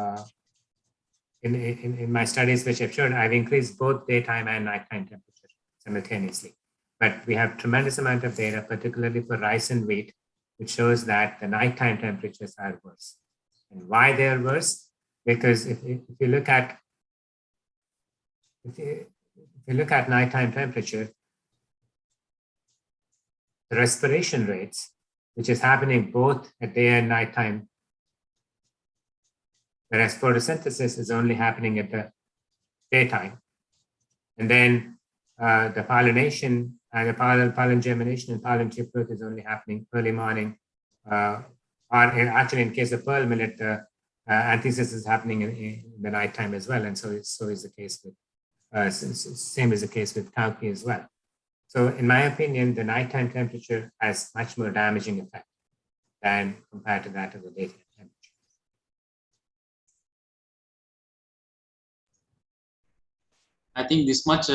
in my studies which I've shown, I've increased both daytime and nighttime temperature simultaneously. But we have tremendous amount of data, particularly for rice and wheat, which shows that the nighttime temperatures are worse. And why they're worse? Because if you look at nighttime temperature, the respiration rates, which is happening both at day and nighttime, whereas photosynthesis is only happening at the daytime. And then the pollination and the pollen germination and pollen tube growth is only happening early morning, or actually in case of pearl millet, anthesis is happening in the nighttime as well. And so is the case with, same is the case with cowpea as well. So in my opinion, the nighttime temperature has much more damaging effect than compared to that of the daytime temperature. I think this much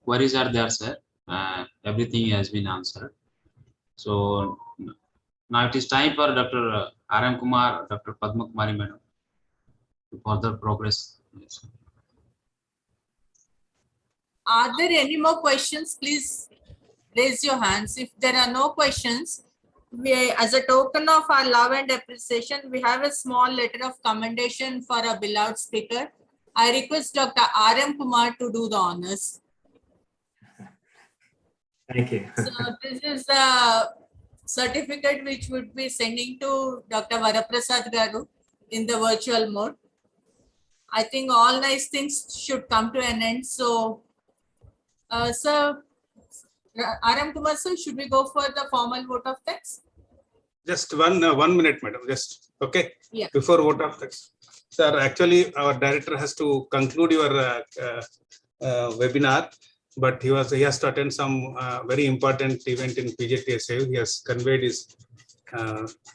queries are there, sir. Everything has been answered. So now it is time for Dr. RM Kumar, Dr. Padma Kumari Madam to further progress. Yes. Are there any more questions? Please raise your hands. If there are no questions, we, as a token of our love and appreciation, we have a small letter of commendation for a beloved speaker. I request Dr. RM Kumar to do the honors. Thank you. So this is a certificate which would be sending to Dr. Vara Prasad Garu in the virtual mode. I think all nice things should come to an end. So, sir, RM Kumar sir, should we go for the formal vote of thanks? Just 1 minute, madam. Just okay. Yeah. Before vote of thanks, sir. Actually, our director has to conclude your webinar, but he has to attend some very important event in PJTSA. He has conveyed his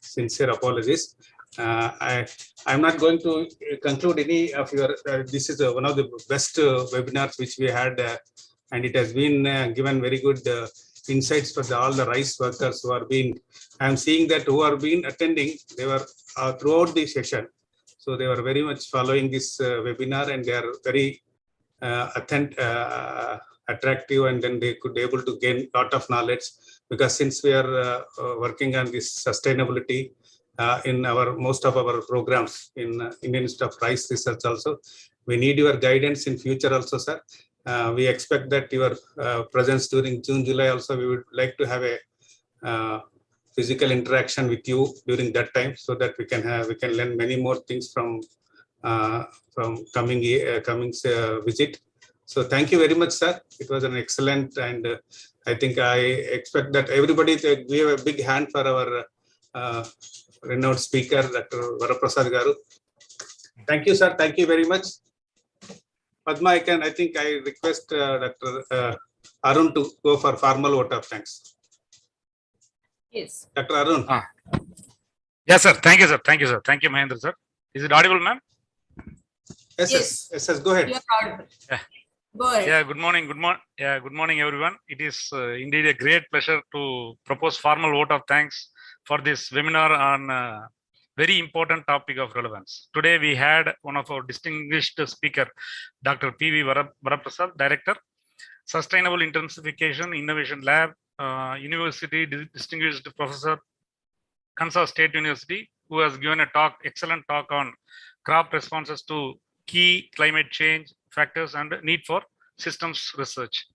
sincere apologies. I'm not going to conclude any of your. This is one of the best webinars which we had, and it has been given very good insights for all the rice workers who are being. I'm seeing that who are been attending. They were throughout the session, so they were very much following this webinar, and they are very attractive, and then they could able to gain a lot of knowledge, because since we are working on this sustainability in our most of our programs in Indian Institute of Rice Research also, we need your guidance in future also, sir. We expect that your presence during June, July also, we would like to have a physical interaction with you during that time, so that we can learn many more things from coming visit. So thank you very much, sir. It was an excellent, and I think I expect that everybody give a big hand for our renowned speaker, Dr. Vara Prasad Garu. Thank you, sir. Thank you very much. Padma, I think I request Dr. Arun to go for formal vote of thanks. Yes. Dr. Arun. Yes, sir. Thank you, sir. Thank you, sir. Thank you, Mahendra, sir. Is it audible, ma'am? Yes. Go ahead. You're audible. Yeah. Go ahead. Yeah, good morning. Good morning, everyone. It is indeed a great pleasure to propose formal vote of thanks for this webinar on very important topic of relevance. Today, we had one of our distinguished speaker, Dr. P.V. Vara Prasad, Director, Sustainable Intensification Innovation Lab, University Distinguished Professor, Kansas State University, who has given a excellent talk on crop responses to key climate change factors and need for systems research.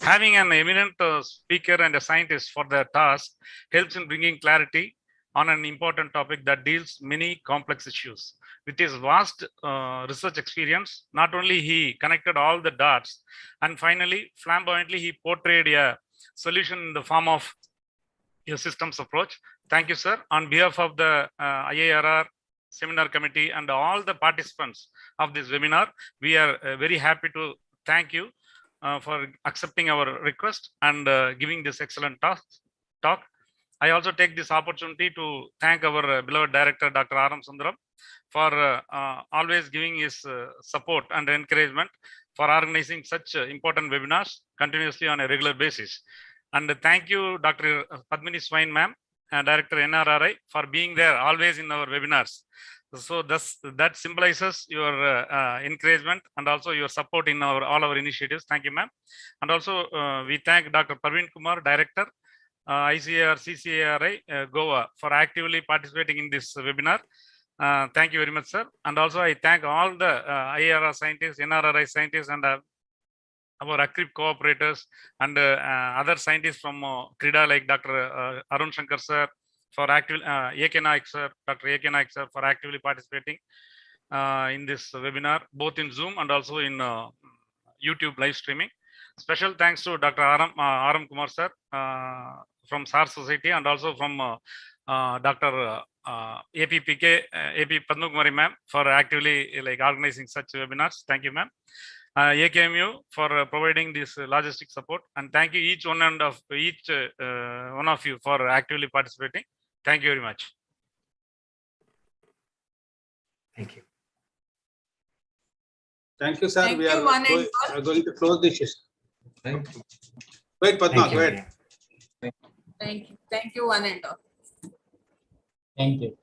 Having an eminent speaker and a scientist for their task helps in bringing clarity on an important topic that deals many complex issues. With his vast research experience, not only he connected all the dots, and finally, flamboyantly, he portrayed a solution in the form of a systems approach. Thank you, sir. On behalf of the IIRR seminar committee and all the participants of this webinar, we are very happy to thank you for accepting our request and giving this excellent talk. I also take this opportunity to thank our beloved director, Dr. R.M. Sundaram, for always giving his support and encouragement for organizing such important webinars continuously on a regular basis. And thank you, Dr. Padmini Swain, ma'am, Director NRRI, for being there always in our webinars. So that symbolizes your encouragement and also your support in all our initiatives. Thank you, ma'am. And also we thank Dr. Parveen Kumar, Director, ICAR CCARI Goa, for actively participating in this webinar. Thank you very much, sir. And also I thank all the IIRR scientists, NRRI scientists, and our ACRIP cooperators and other scientists from CRIDA like Dr. Arun Shankar sir, for active AK Naik sir, Dr. AK Naik sir, for actively participating in this webinar, both in Zoom and also in YouTube live streaming. Special thanks to Dr. R.M. Kumar sir from SAR Society, and also from Dr. APPK, AP Padma Kumari ma'am, for actively organizing such webinars. Thank you, ma'am. AKMU for providing this logistic support, and thank you each one of you for actively participating. Thank you very much. Thank you. Thank you, sir. Thank we you, are going to close this session. Thank you. Wait, Padma, go ahead. Thank you. Thank you, one and all. Thank you.